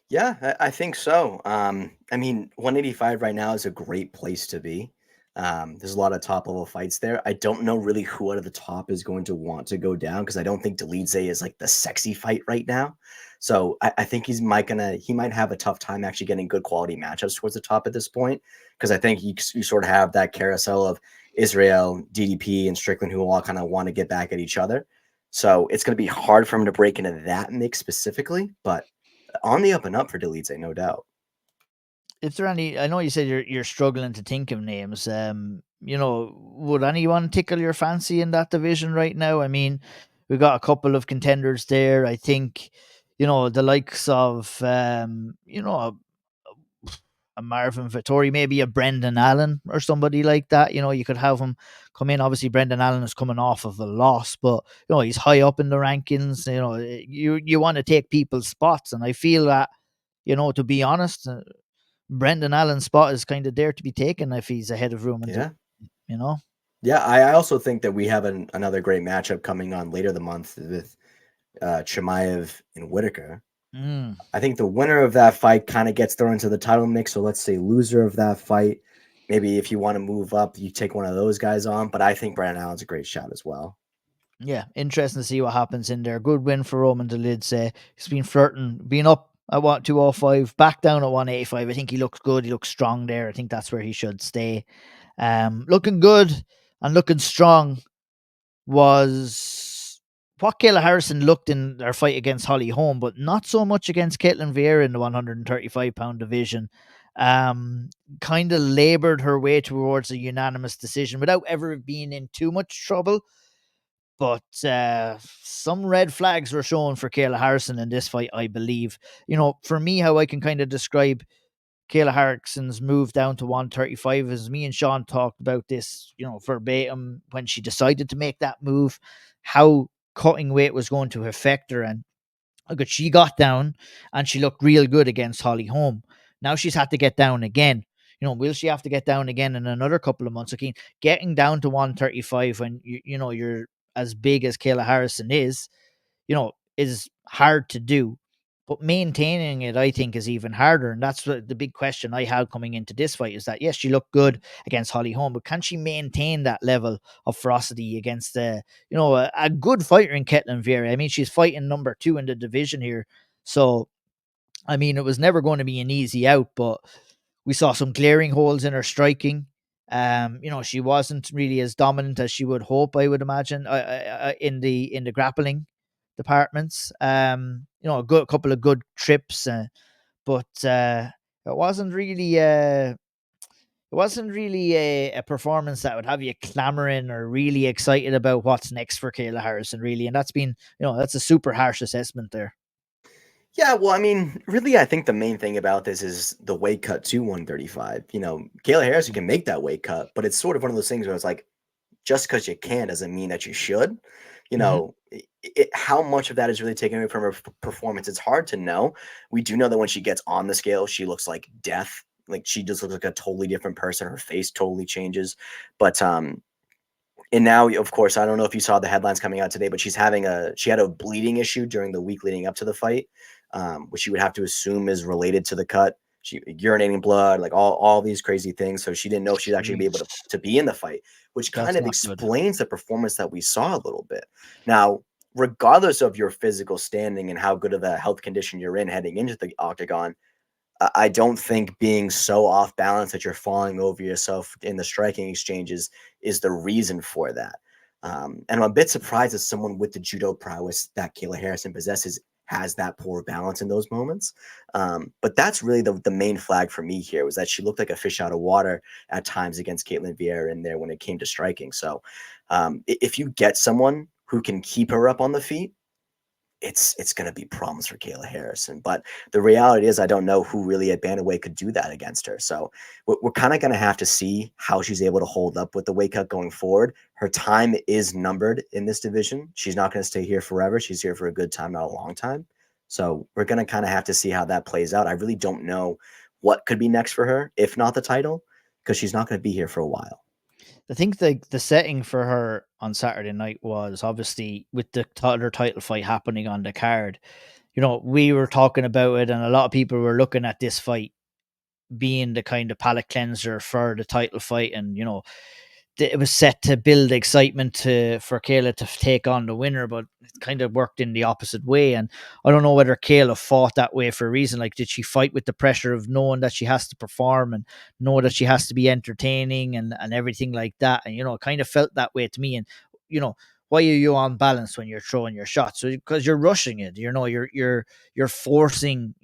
Yeah, I think so. I mean, 185 right now is a great place to be. There's a lot of top level fights there. I don't know really who out of the top is going to want to go down because I don't think Delidze is like the sexy fight right now. So I think he might have a tough time actually getting good quality matchups towards the top at this point because I think you sort of have that carousel of Israel, DDP, and Strickland who all kind of want to get back at each other. So it's going to be hard for him to break into that mix specifically, but on the up and up for Delete, no doubt. Is there any? I know you said you're struggling to think of names. Would anyone tickle your fancy in that division right now? I mean, we've got a couple of contenders there. I think, the likes of a Marvin Vittori, maybe a Brendan Allen or somebody like that. You could have him come in. Obviously, Brendan Allen is coming off of a loss, but he's high up in the rankings. You want to take people's spots, and I feel that, to be honest, Brendan Allen's spot is kind of there to be taken if he's ahead of Roman. Yeah. You know. Yeah, I also think that we have another great matchup coming on later the month with Chimaev and Whitaker. Mm. I think the winner of that fight kind of gets thrown into the title mix. So let's say loser of that fight, maybe if you want to move up, you take one of those guys on. But I think Brandon Allen's a great shot as well. Yeah, interesting to see what happens in there. Good win for Roman Dolidze. He's been flirting, been up at 205, back down at 185. I think he looks good. He looks strong there. I think that's where he should stay. Looking good and looking strong was what Kayla Harrison looked in their fight against Holly Holm, but not so much against Caitlin Vieira in the 135-pound division. Kind of labored her way towards a unanimous decision without ever being in too much trouble. But some red flags were shown for Kayla Harrison in this fight, I believe. For me, how I can kind of describe Kayla Harrison's move down to 135 is me and Sean talked about this, verbatim when she decided to make that move, how cutting weight was going to affect her. And look, she got down and she looked real good against Holly Holm. Now she's had to get down again. Will she have to get down again in another couple of months? Okay, getting down to 135 when you're as big as Kayla Harrison is hard to do. But maintaining it, I think, is even harder. And that's the big question I had coming into this fight is that, yes, she looked good against Holly Holm, but can she maintain that level of ferocity against a good fighter in Ketlin Vieira? I mean, she's fighting number 2 in the division here. So, I mean, it was never going to be an easy out, but we saw some glaring holes in her striking. She wasn't really as dominant as she would hope, I would imagine, in the grappling departments. A good couple of good trips, but it wasn't really a performance that would have you clamoring or really excited about what's next for Kayla Harrison, really. And that's a super harsh assessment there. Yeah, well, I mean, really, I think the main thing about this is the weight cut to 135. Kayla Harrison can make that weight cut, but it's sort of one of those things where it's like, just because you can doesn't mean that you should. Mm-hmm. How much of that is really taken away from her performance? It's hard to know. We do know that when she gets on the scale, she looks like death. Like she just looks like a totally different person. Her face totally changes. But and now, of course, I don't know if you saw the headlines coming out today, but she had a bleeding issue during the week leading up to the fight, which you would have to assume is related to the cut. She urinating blood, like all these crazy things. So she didn't know if she'd actually be able Jeez, to be in the fight, which kind that's of not good. explains the performance that we saw a little bit. Now, regardless of your physical standing and how good of a health condition you're in heading into the octagon, I don't think being so off balance that you're falling over yourself in the striking exchanges is the reason for that. And I'm a bit surprised that someone with the judo prowess that Kayla Harrison possesses has that poor balance in those moments. But that's really the main flag for me here was that she looked like a fish out of water at times against Caitlin Vieira in there when it came to striking. So if you get someone who can keep her up on the feet, it's going to be problems for Kayla Harrison. But the reality is, I don't know who really at bantamweight could do that against her. So we're kind of going to have to see how she's able to hold up with the weight cut going forward. Her time is numbered in this division. She's not going to stay here forever. She's here for a good time, not a long time. So we're going to kind of have to see how that plays out. I really don't know what could be next for her, if not the title, because she's not going to be here for a while. I think the setting for her on Saturday night was obviously with the other title fight happening on the card. You know, we were talking about it, and a lot of people were looking at this fight being the kind of palate cleanser for the title fight, and you know, it was set to build excitement for Kayla to take on the winner, but it kind of worked in the opposite way. And I don't know whether Kayla fought that way for a reason. Like, did she fight with the pressure of knowing that she has to perform and know that she has to be entertaining and everything like that? And, you know, it kind of felt that way to me. And, you know, why are you on balance when you're throwing your shots? So because you're rushing it, you know, you're forcing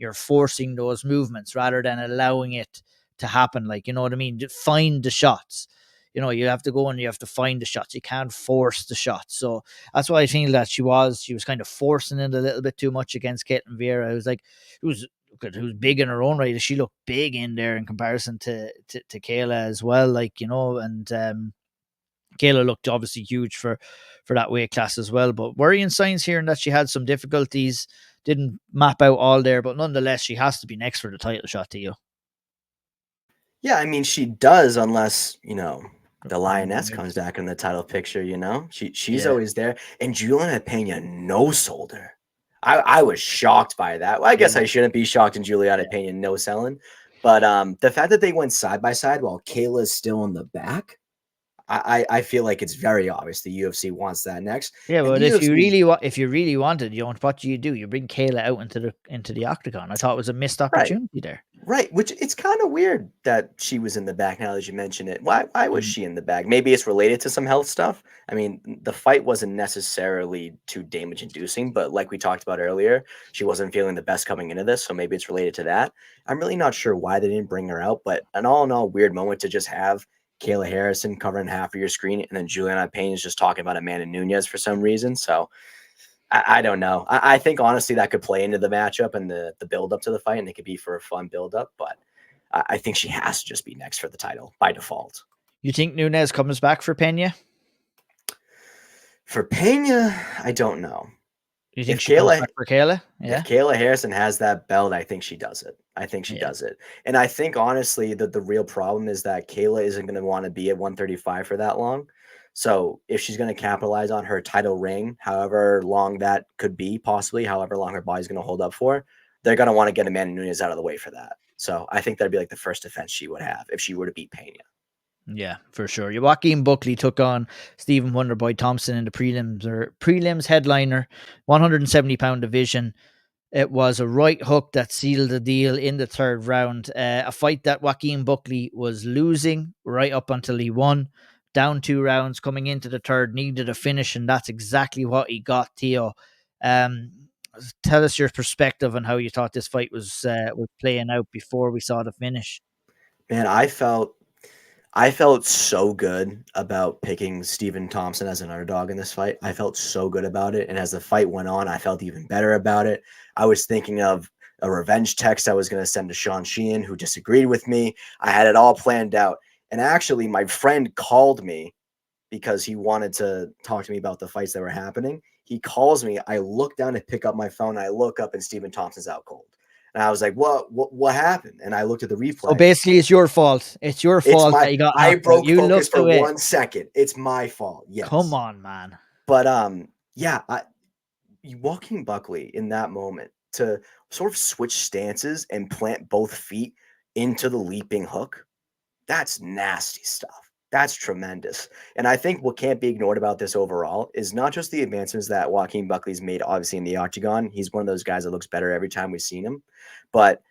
those movements rather than allowing it to happen. Like, you know what I mean? Find the shots. You know, you have to go and you have to find the shots. You can't force the shots. So that's why I feel that she was kind of forcing it a little bit too much against Caitlin Vieira. It was like, who's big in her own right. She looked big in there in comparison to Kayla as well. Like, you know, and Kayla looked obviously huge for that weight class as well. But worrying signs here in that she had some difficulties, didn't map out all there, but nonetheless, she has to be next for the title shot to you. Yeah, I mean, she does, unless, the Lioness Maybe. comes back in the title picture, she's Yeah. always there. And Juliana Pena no-sold her. I was shocked by that. Well, I guess I Yeah. shouldn't be shocked in Juliana Yeah. Pena no-selling. But the fact that they went side by side while Kayla's still in the back, I feel like it's very obvious the UFC wants that next. Yeah, And but the UFC, if you really wanted, you know, what do? You bring Kayla out into the octagon. I thought it was a missed right. opportunity there. Right, which it's kind of weird that she was in the back now that you mention it. Why was Mm. she in the back? Maybe it's related to some health stuff. I mean, the fight wasn't necessarily too damage inducing, but like we talked about earlier, she wasn't feeling the best coming into this, so maybe it's related to that. I'm really not sure why they didn't bring her out, but an all in all weird moment to just have Kayla Harrison covering half of your screen and then Juliana Payne is just talking about Amanda Nunes for some reason. So I don't know. I think honestly that could play into the matchup and the build up to the fight, and it could be for a fun build up. But I think she has to just be next for the title by default. You think Nunes comes back for Pena? For Pena, I don't know. You think If she comes Kayla back for Kayla? if Yeah. Kayla Harrison has that belt, I think she does it. I think she Yeah. does it. And I think honestly that the real problem is that Kayla isn't going to want to be at 135 for that long. So if she's going to capitalize on her title reign, however long that could be, possibly, however long her body's going to hold up for, they're going to want to get Amanda Nunes out of the way for that. So I think that'd be like the first defense she would have if she were to beat Pena. Yeah, for sure. Joaquin Buckley took on Stephen Wonderboy Thompson in the prelims headliner, 170-pound division. It was a right hook that sealed the deal in the third round. A fight that Joaquin Buckley was losing right up until he won. Down 2 rounds, coming into the third, needed a finish, and that's exactly what he got, Theo. Um, Tell us your perspective on how you thought this fight was playing out before we saw the finish. Man, I felt so good about picking Stephen Thompson as an underdog in this fight. I felt so good about it. And as the fight went on, I felt even better about it. I was thinking of a revenge text I was going to send to Sean Sheehan, who disagreed with me. I had it all planned out. And actually, my friend called me because he wanted to talk to me about the fights that were happening. He calls me. I look down to pick up my phone. I look up and Stephen Thompson's out cold. And I was like, what happened? And I looked at the So replay. basically, it's your fault. It's your fault that you got I knocked out. broke You focus looked for away. 1 second. It's my fault. Come Yes. on, man. But yeah, Joaquin Buckley in that moment to sort of switch stances and plant both feet into the leaping hook, that's nasty stuff. That's tremendous. And I think what can't be ignored about this overall is not just the advancements that Joaquin Buckley's made, obviously, in the octagon. He's one of those guys that looks better every time we've seen him. But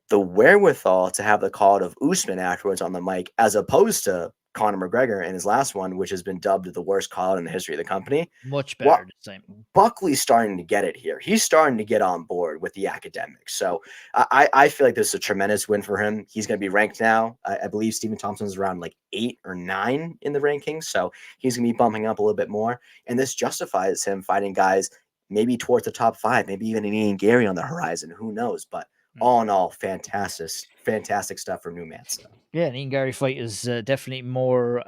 the wherewithal to have the call of Usman afterwards on the mic, as opposed to Conor McGregor in his last one, which has been dubbed the worst call out in the history of the company. Much What better this time. Buckley's starting to get it here. He's starting to get on board with the academics. So I feel like this is a tremendous win for him. He's going to be ranked now. I believe Stephen Thompson's around like 8 or 9 in the rankings. So he's going to be bumping up a little bit more. And this justifies him fighting guys maybe towards the top 5, maybe even an Ian Gary on the horizon. Who knows? But all in all, fantastic stuff for New Mansa. Yeah, an Ian Gary fight is definitely more,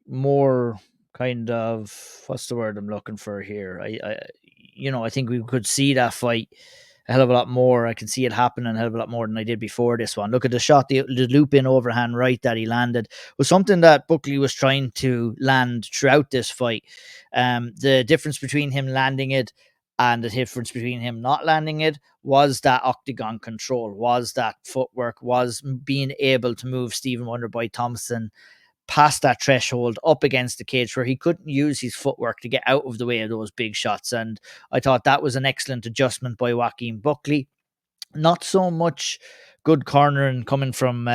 more kind of, what's the word I'm looking for here? I think we could see that fight a hell of a lot more. I can see it happening a hell of a lot more than I did before this one. Look at the shot, the loop in overhand right that he landed was something that Buckley was trying to land throughout this fight. The difference between him landing it and the difference between him not landing it was that octagon control, was that footwork, was being able to move Stephen Wonderboy Thompson past that threshold up against the cage where he couldn't use his footwork to get out of the way of those big shots. And I thought that was an excellent adjustment by Joaquin Buckley. Not so much good cornering coming from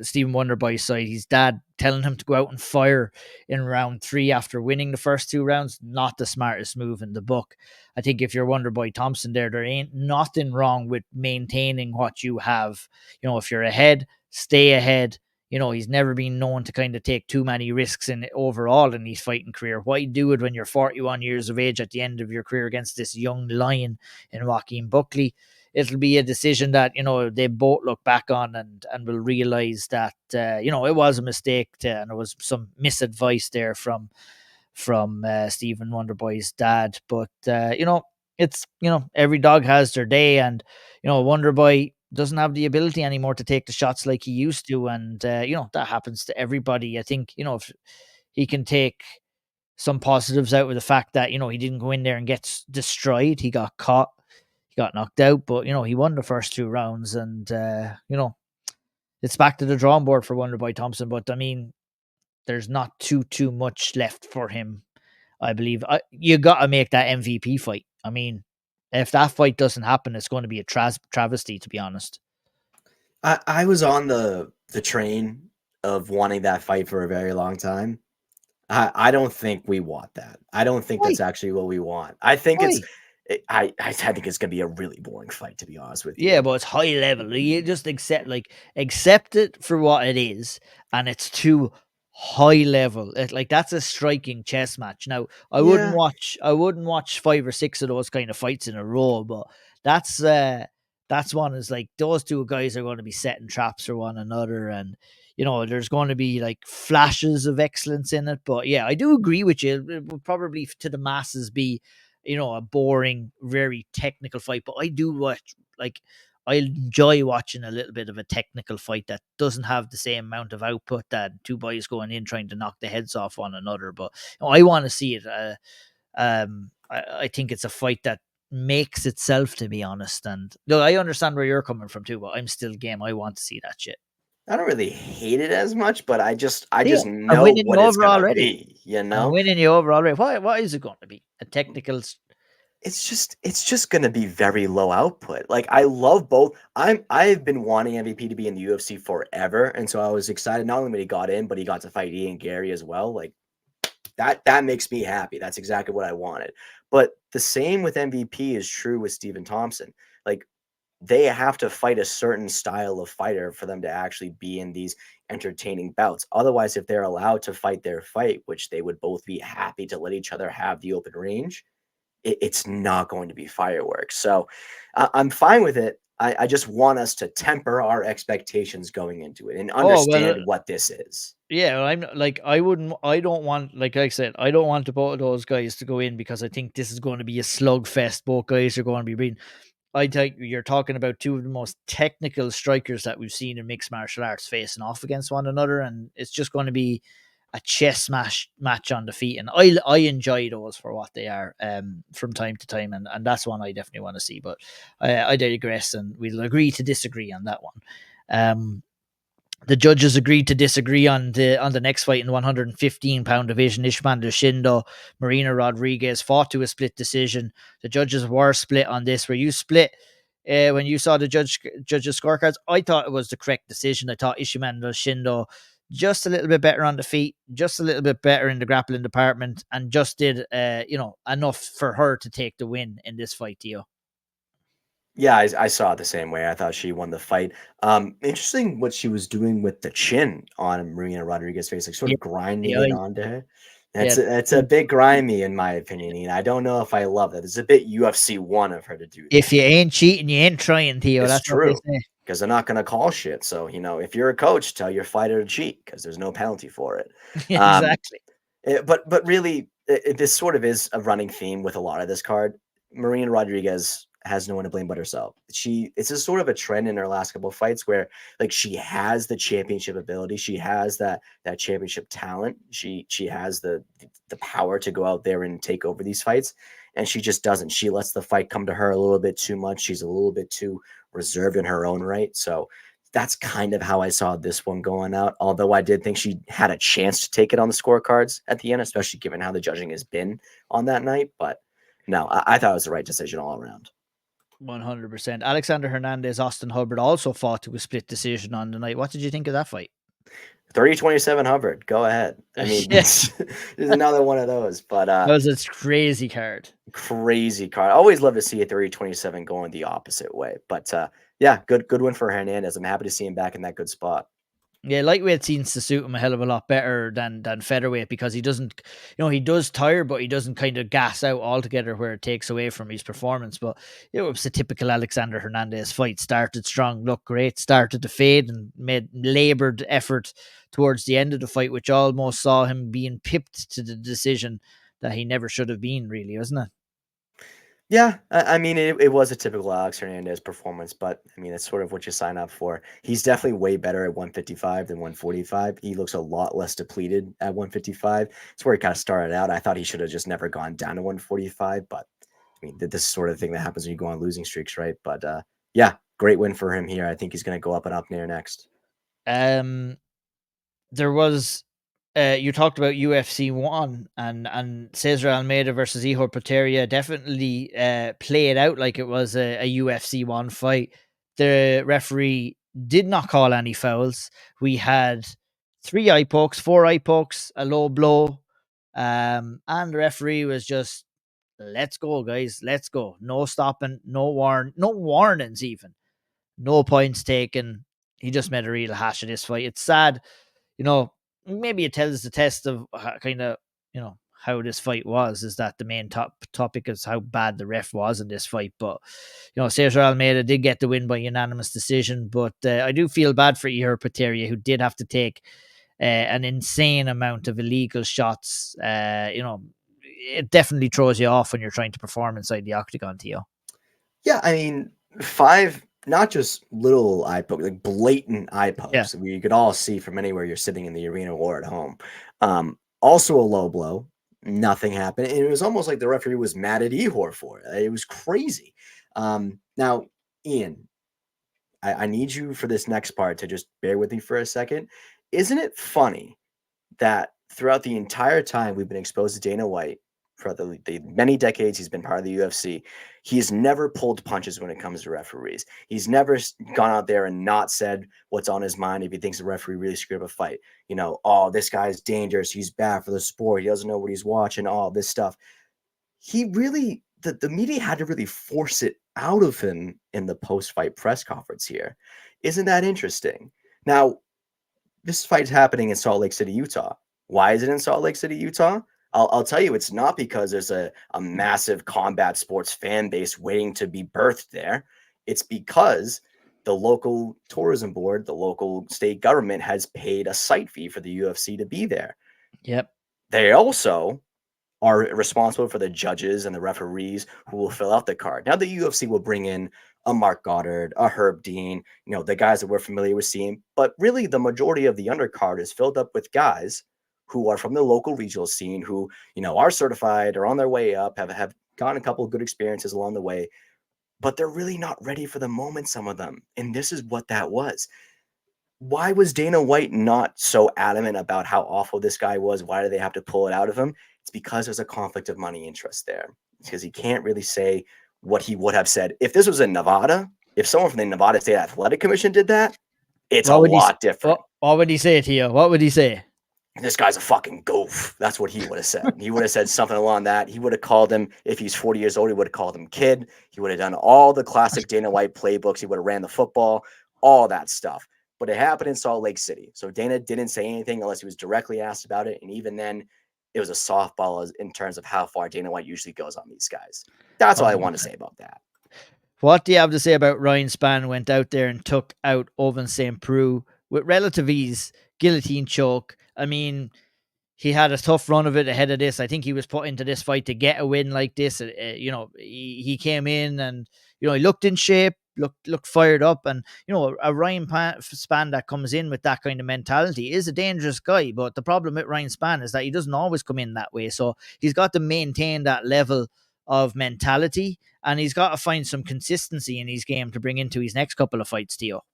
Stephen Wonderboy's side. His dad telling him to go out and fire in round 3 after winning the first 2 rounds, not the smartest move in the book. I think if you're Wonderboy Thompson there ain't nothing wrong with maintaining what you have. If you're ahead, stay ahead. He's never been known to kind of take too many risks in overall in his fighting career. Why do it when you're 41 years of age at the end of your career against this young lion in Joaquin Buckley? It'll be a decision that they both look back on and will realize that it was a mistake and it was some misadvice there from Stephen Wonderboy's dad. But it's every dog has their day, and Wonderboy doesn't have the ability anymore to take the shots like he used to, and that happens to everybody. I think if he can take some positives out of the fact that he didn't go in there and get destroyed. He got caught, he got knocked out, but he won the first 2 rounds, and it's back to the drawing board for Wonderboy Thompson. But I mean, there's not too much left for him. I believe you got to make that MVP fight. I mean, if that fight doesn't happen, it's going to be a travesty, to be honest. I was on the train of wanting that fight for a very long time. I don't think we want that. I don't think Why? that's actually what we want. I think Why? I think it's gonna be a really boring fight, to be honest with Yeah, you. but it's high level. You just accept it for what it is, and it's too high level. That's a striking chess match. Now, Yeah. I wouldn't watch 5 or 6 of those kind of fights in a row, but that's one is like those 2 guys are going to be setting traps for one another, and there's going to be like flashes of excellence in it. But yeah, I do agree with you. It will probably to the masses be a boring, very technical fight. But I do watch, like, I enjoy watching a little bit of a technical fight that doesn't have the same amount of output that 2 boys going in trying to knock the heads off one another. But I want to see it. I think it's a fight that makes itself, to be honest. And look, I understand where you're coming from too, but I'm still game. I want to see that shit. I don't really hate it as much, but I just Yeah, I'm know winning you what it's over gonna already. be, you I'm know? winning you over already. What is it going to be? A technical? It's just gonna be very low output. Like, I love both. I've been wanting MVP to be in the UFC forever, and so I was excited not only when he got in, but he got to fight Ian Gary as well. Like, that makes me happy. That's exactly what I wanted. But the same with MVP is true with Stephen Thompson. Like, they have to fight a certain style of fighter for them to actually be in these entertaining bouts. Otherwise, if they're allowed to fight their fight, which they would both be happy to let each other have the open range, it's not going to be fireworks. So I'm fine with it. I just want us to temper our expectations going into it and Oh well, understand what this is. yeah, I'm like I don't want, like I said, I don't want both of those guys to go in because I think this is going to be a slugfest. Both guys are going to be beaten. I think you're talking about 2 of the most technical strikers that we've seen in mixed martial arts facing off against one another, and it's just going to be a chess match on the feet. And I enjoy those for what they are from time to time, and that's one I definitely want to see. But I digress, and we'll agree to disagree on that one. The judges agreed to disagree on the next fight in the 115-pound division. Ishmander Shindo, Marina Rodriguez fought to a split decision. The judges were split on this. Were you split when you saw the judges' scorecards. I thought it was the correct decision. I thought Ishimanda Shindo just a little bit better on the feet, just a little bit better in the grappling department, and just did enough for her to take the win in this fight, Theo. Yeah, I saw it the same way. I thought she won the fight. Interesting what she was doing with the chin on Marina Rodriguez's face, like sort Yeah, of grinding yeah, it onto her. yeah. That's a bit grimy in my opinion, and I don't know if I love that. It's a bit UFC one of her to do If that. you ain't cheating, you ain't trying, Theo. It's That's what they true say. because they're not going to call shit. So if you're a coach, tell your fighter to cheat because there's no penalty for it. Yeah, Um, exactly. but really, this sort of is a running theme with a lot of this card. Marina Rodriguez has no one to blame but herself. It's a sort of a trend in her last couple of fights where like she has the championship ability, she has that championship talent, she has the power to go out there and take over these fights, and she just doesn't. She lets the fight come to her a little bit too much. She's a little bit too reserved in her own right. So that's kind of how I saw this one going out. Although I did think she had a chance to take it on the scorecards at the end, especially given how the judging has been on that night. But no, I thought it was the right decision all around. 100%. Alexander Hernandez, Austin Hubbard also fought to a split decision on the night. What did you think of that fight? 30-27 Hubbard, go ahead. I mean, Yeah, this is another one of those, but that was a crazy card. crazy card. I always love to see a 30-27 going the opposite way. But yeah, good win for Hernandez. I'm happy to see him back in that good spot. Yeah, lightweight seems to suit him a hell of a lot better than featherweight because he doesn't, he does tire, but he doesn't kind of gas out altogether where it takes away from his performance. But it was a typical Alexander Hernandez fight. Started strong, looked great, started to fade, and made labored effort towards the end of the fight, which almost saw him being pipped to the decision that he never should have been. Really, wasn't it? Yeah, I mean, it was a typical Alex Hernandez performance, but I mean, it's sort of what you sign up for. He's definitely way better at 155 than 145. He looks a lot less depleted at 155. It's where he kind of started out. I thought he should have just never gone down to 145, but I mean, this is sort of thing that happens when you go on losing streaks, right? But yeah, great win for him here. I think he's going to go up and up near next. Um, there was you talked about UFC one and Cesar Almeida versus Ihor Poteria definitely played out like it was a UFC one fight. The referee did not call any fouls. We had 3 eye pokes, 4 eye pokes, a low blow, and the referee was just, "Let's go, guys, let's go. No stopping, no warnings, even no points taken." He just made a real hash of this fight. It's sad, you know, maybe it tells the test of kind of, how this fight was, is that the main topic is how bad the ref was in this fight. But, Cesar Almeida did get the win by unanimous decision. But I do feel bad for Ihor Poteria, who did have to take an insane amount of illegal shots. It definitely throws you off when you're trying to perform inside the octagon, Theo. Yeah, I mean, 5, not just little eye pokes, like blatant eye Yeah. pokes that you could all see from anywhere you're sitting in the arena or at home. Also a low blow, nothing happened. And it was almost like the referee was mad at Ihor for it. It was crazy. Now, Ian, I need you for this next part to just bear with me for a second. Isn't it funny that throughout the entire time we've been exposed to Dana White, for the many decades he's been part of the UFC, he's never pulled punches when it comes to referees. He's never gone out there and not said what's on his mind if he thinks the referee really screwed up a fight. Oh, this guy's dangerous. He's bad for the sport. He doesn't know what he's watching, all this stuff. He really, the media had to really force it out of him in the post-fight press conference here. Isn't that interesting? Now, this fight's happening in Salt Lake City, Utah. Why is it in Salt Lake City, Utah? I'll tell you, it's not because there's a massive combat sports fan base waiting to be birthed there. It's because the local tourism board, the local state government has paid a site fee for the UFC to be there. Yep. They also are responsible for the judges and the referees who will fill out the card. Now, the UFC will bring in a Mark Goddard, a Herb Dean, the guys that we're familiar with seeing. But really, the majority of the undercard is filled up with guys who are from the local regional scene who, are certified or on their way up, have gotten a couple of good experiences along the way, but they're really not ready for the moment, some of them. And this is what that was. Why was Dana White not so adamant about how awful this guy was? Why do they have to pull it out of him? It's because there's a conflict of money interest there. It's because he can't really say what he would have said. If this was in Nevada, if someone from the Nevada State Athletic Commission did that, it's a What would he? lot different. What would he say to you? What would he say? This guy's a fucking goof. That's what he would have said. He would have said something along that. He would have called him, if he's 40 years old, he would have called him kid. He would have done all the classic Dana White playbooks. He would have ran the football, all that stuff. But it happened in Salt Lake City. So Dana didn't say anything unless he was directly asked about it. And even then, it was a softball in terms of how far Dana White usually goes on these guys. That's all I want to say about that. What do you have to say about Ryan Spann went out there and took out Oven St. Preux with relative ease, guillotine choke? I mean, he had a tough run of it ahead of this. I think he was put into this fight to get a win like this. He came in and, he looked in shape, looked fired up. And, a Ryan Spann that comes in with that kind of mentality is a dangerous guy. But the problem with Ryan Spann is that he doesn't always come in that way. So he's got to maintain that level of mentality, and he's got to find some consistency in his game to bring into his next couple of fights, Theo.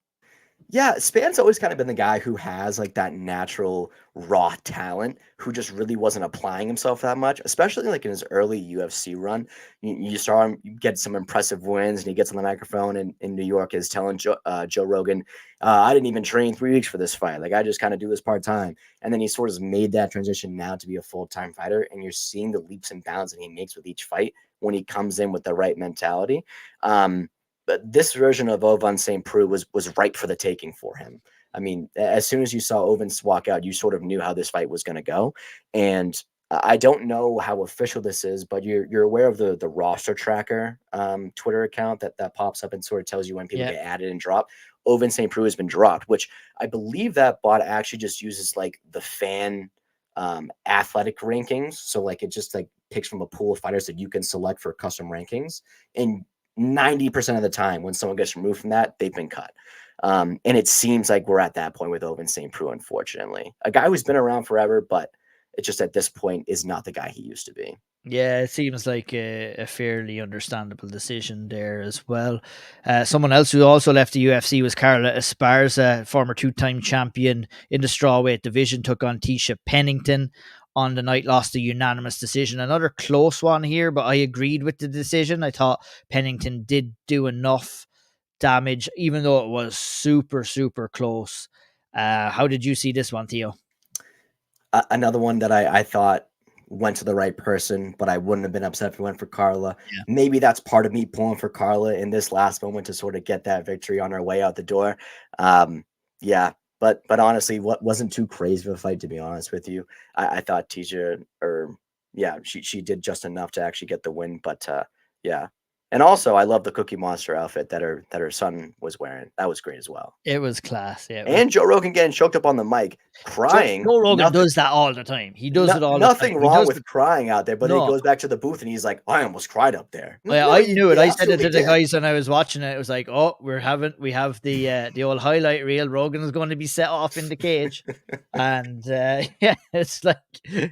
Yeah, Span's always kind of been the guy who has like that natural raw talent who just really wasn't applying himself that much, especially like in his early UFC run. You saw him get some impressive wins, and he gets on the microphone in New York is telling Joe Rogan, I didn't even train 3 weeks for this fight. Like, I just kind of do this part time. And then he sort of made that transition now to be a full time fighter. And you're seeing the leaps and bounds that he makes with each fight when he comes in with the right mentality. But this version of Ovan St. Preux was ripe for the taking for him. I mean, as soon as you saw Ovens walk out, you sort of knew how this fight was going to go. And I don't know how official this is, but you're aware of the roster tracker Twitter account that pops up and sort of tells you when people get added and dropped. Ovan St. Preux has been dropped, which I believe that bot actually just uses like the fan athletic rankings. So like it just like picks from a pool of fighters that you can select for custom rankings. And 90% of the time when someone gets removed from that, they've been cut. And it seems like we're at that point with Oven St. Preux, unfortunately. A guy who's been around forever, but it just at this point is not the guy he used to be. Yeah, it seems like a fairly understandable decision there as well. Someone else who also left the UFC was Carla Esparza, former two-time champion in the strawweight division, took on Tisha Pennington on the night, lost a unanimous decision. Another close one here, but I agreed with the decision. I thought Pennington did do enough damage, even though it was super, super close. How did you see this one, Theo? Another one that I thought went to the right person, but I wouldn't have been upset if it went for Carla. Yeah. Maybe that's part of me pulling for Carla in this last moment to sort of get that victory on our way out the door. Yeah, but honestly, what wasn't too crazy of a fight, to be honest with you. I thought Tisha, she did just enough to actually get the win. But yeah, and also I love the Cookie Monster outfit that her son was wearing. That was great as well. It was class. Yeah, and Joe Rogan getting choked up on the mic, crying. Joe Rogan does that all the time. He does it all the time. Nothing wrong with crying out there, but then he goes back to the booth and he's like, I almost cried up there. Yeah, I knew it. I said it to the guys when I was watching it. It was like, oh, we have the old highlight reel. Rogan is going to be set off in the cage. And yeah, it's like,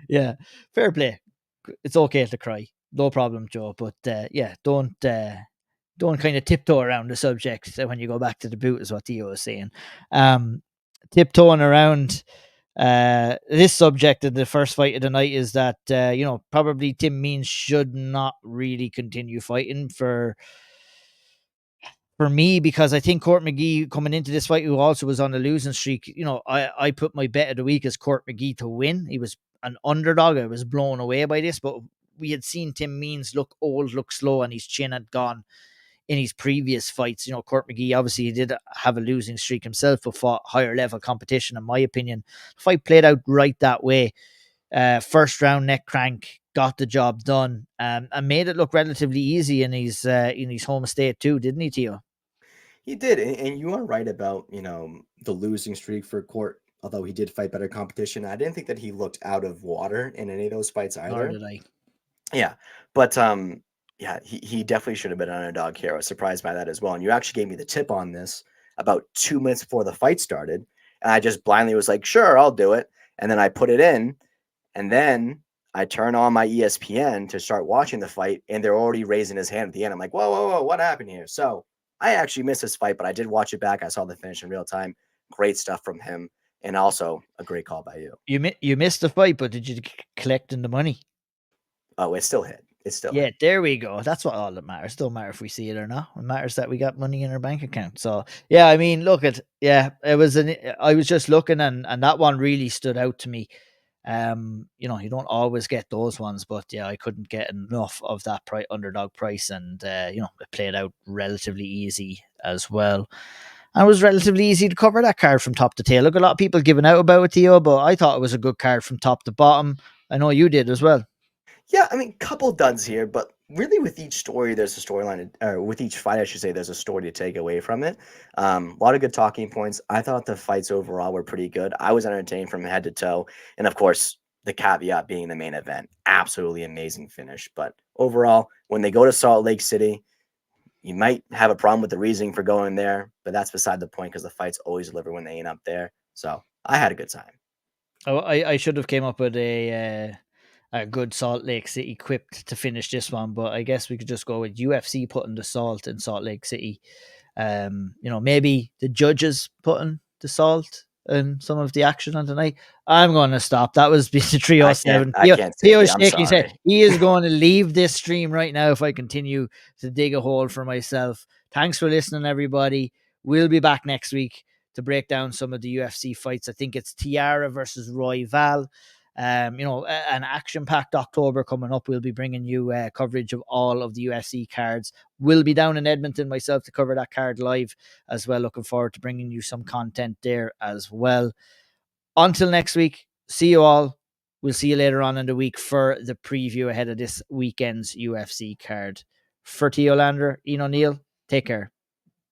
yeah, fair play. It's okay to cry. No problem, Joe. But yeah, don't kind of tiptoe around the subject when you go back to the boot, is what Theo was saying. Tiptoeing around this subject in the first fight of the night is that probably Tim Means should not really continue fighting for me, because I think Court McGee coming into this fight, who also was on a losing streak, I put my bet of the week as Court McGee to win. He was an underdog. I was blown away by this, but we had seen Tim Means look old, look slow, and his chin had gone in his previous fights. Court McGee, obviously, he did have a losing streak himself, but fought higher level competition, in my opinion. The fight played out right that way. First round neck crank, got the job done, and made it look relatively easy in his home state too, didn't he, Theo? He did, and you are right about the losing streak for Court. Although he did fight better competition, I didn't think that he looked out of water in any of those fights either. Nor did I. Yeah, but yeah, he definitely should have been an underdog here. I was surprised by that as well. And you actually gave me the tip on this about 2 minutes before the fight started, and I just blindly was like, "Sure, I'll do it." And then I put it in, and then I turn on my ESPN to start watching the fight, and they're already raising his hand at the end. I'm like, "Whoa, whoa, whoa! What happened here?" So I actually missed this fight, but I did watch it back. I saw the finish in real time. Great stuff from him, and also a great call by you. You missed the fight, but did you collect in the money? Oh, it still hit. It's still Yeah, in. there we go. That's what all that matters. Don't matter if we see it or not. It matters that we got money in our bank account. So yeah, I mean, look at yeah, it was an. I was just looking, and that one really stood out to me. You know, you don't always get those ones, but yeah, I couldn't get enough of that underdog price, and you know, it played out relatively easy as well. And it was relatively easy to cover that card from top to tail. Look, a lot of people giving out about it, Theo, but I thought it was a good card from top to bottom. I know you did as well. Yeah, I mean, couple duds here, but really with each story, there's a storyline, or with each fight, I should say, there's a story to take away from it. A lot of good talking points. I thought the fights overall were pretty good. I was entertained from head to toe, and of course, the caveat being the main event. Absolutely amazing finish. But overall, when they go to Salt Lake City, you might have a problem with the reasoning for going there, but that's beside the point because the fights always deliver when they ain't up there. So I had a good time. Oh, I should have came up with a good Salt Lake City quip to finish this one, but I guess we could just go with UFC putting the salt in Salt Lake City. You know, maybe the judges putting the salt in some of the action on tonight. I'm going to stop. That was the I can't 307. I can't take Theo it. is I'm shaking his head. sorry. He is going to leave this stream right now if I continue to dig a hole for myself. Thanks for listening, everybody. We'll be back next week to break down some of the UFC fights. I think it's Tiara versus Roy Val. You know, an action-packed October coming up. We'll be bringing you coverage of all of the UFC cards. We'll be down in Edmonton myself to cover that card live as well. Looking forward to bringing you some content there as well. Until next week, see you all. We'll see you later on in the week for the preview ahead of this weekend's UFC card. For Theo Lander, Ian O'Neill, take care.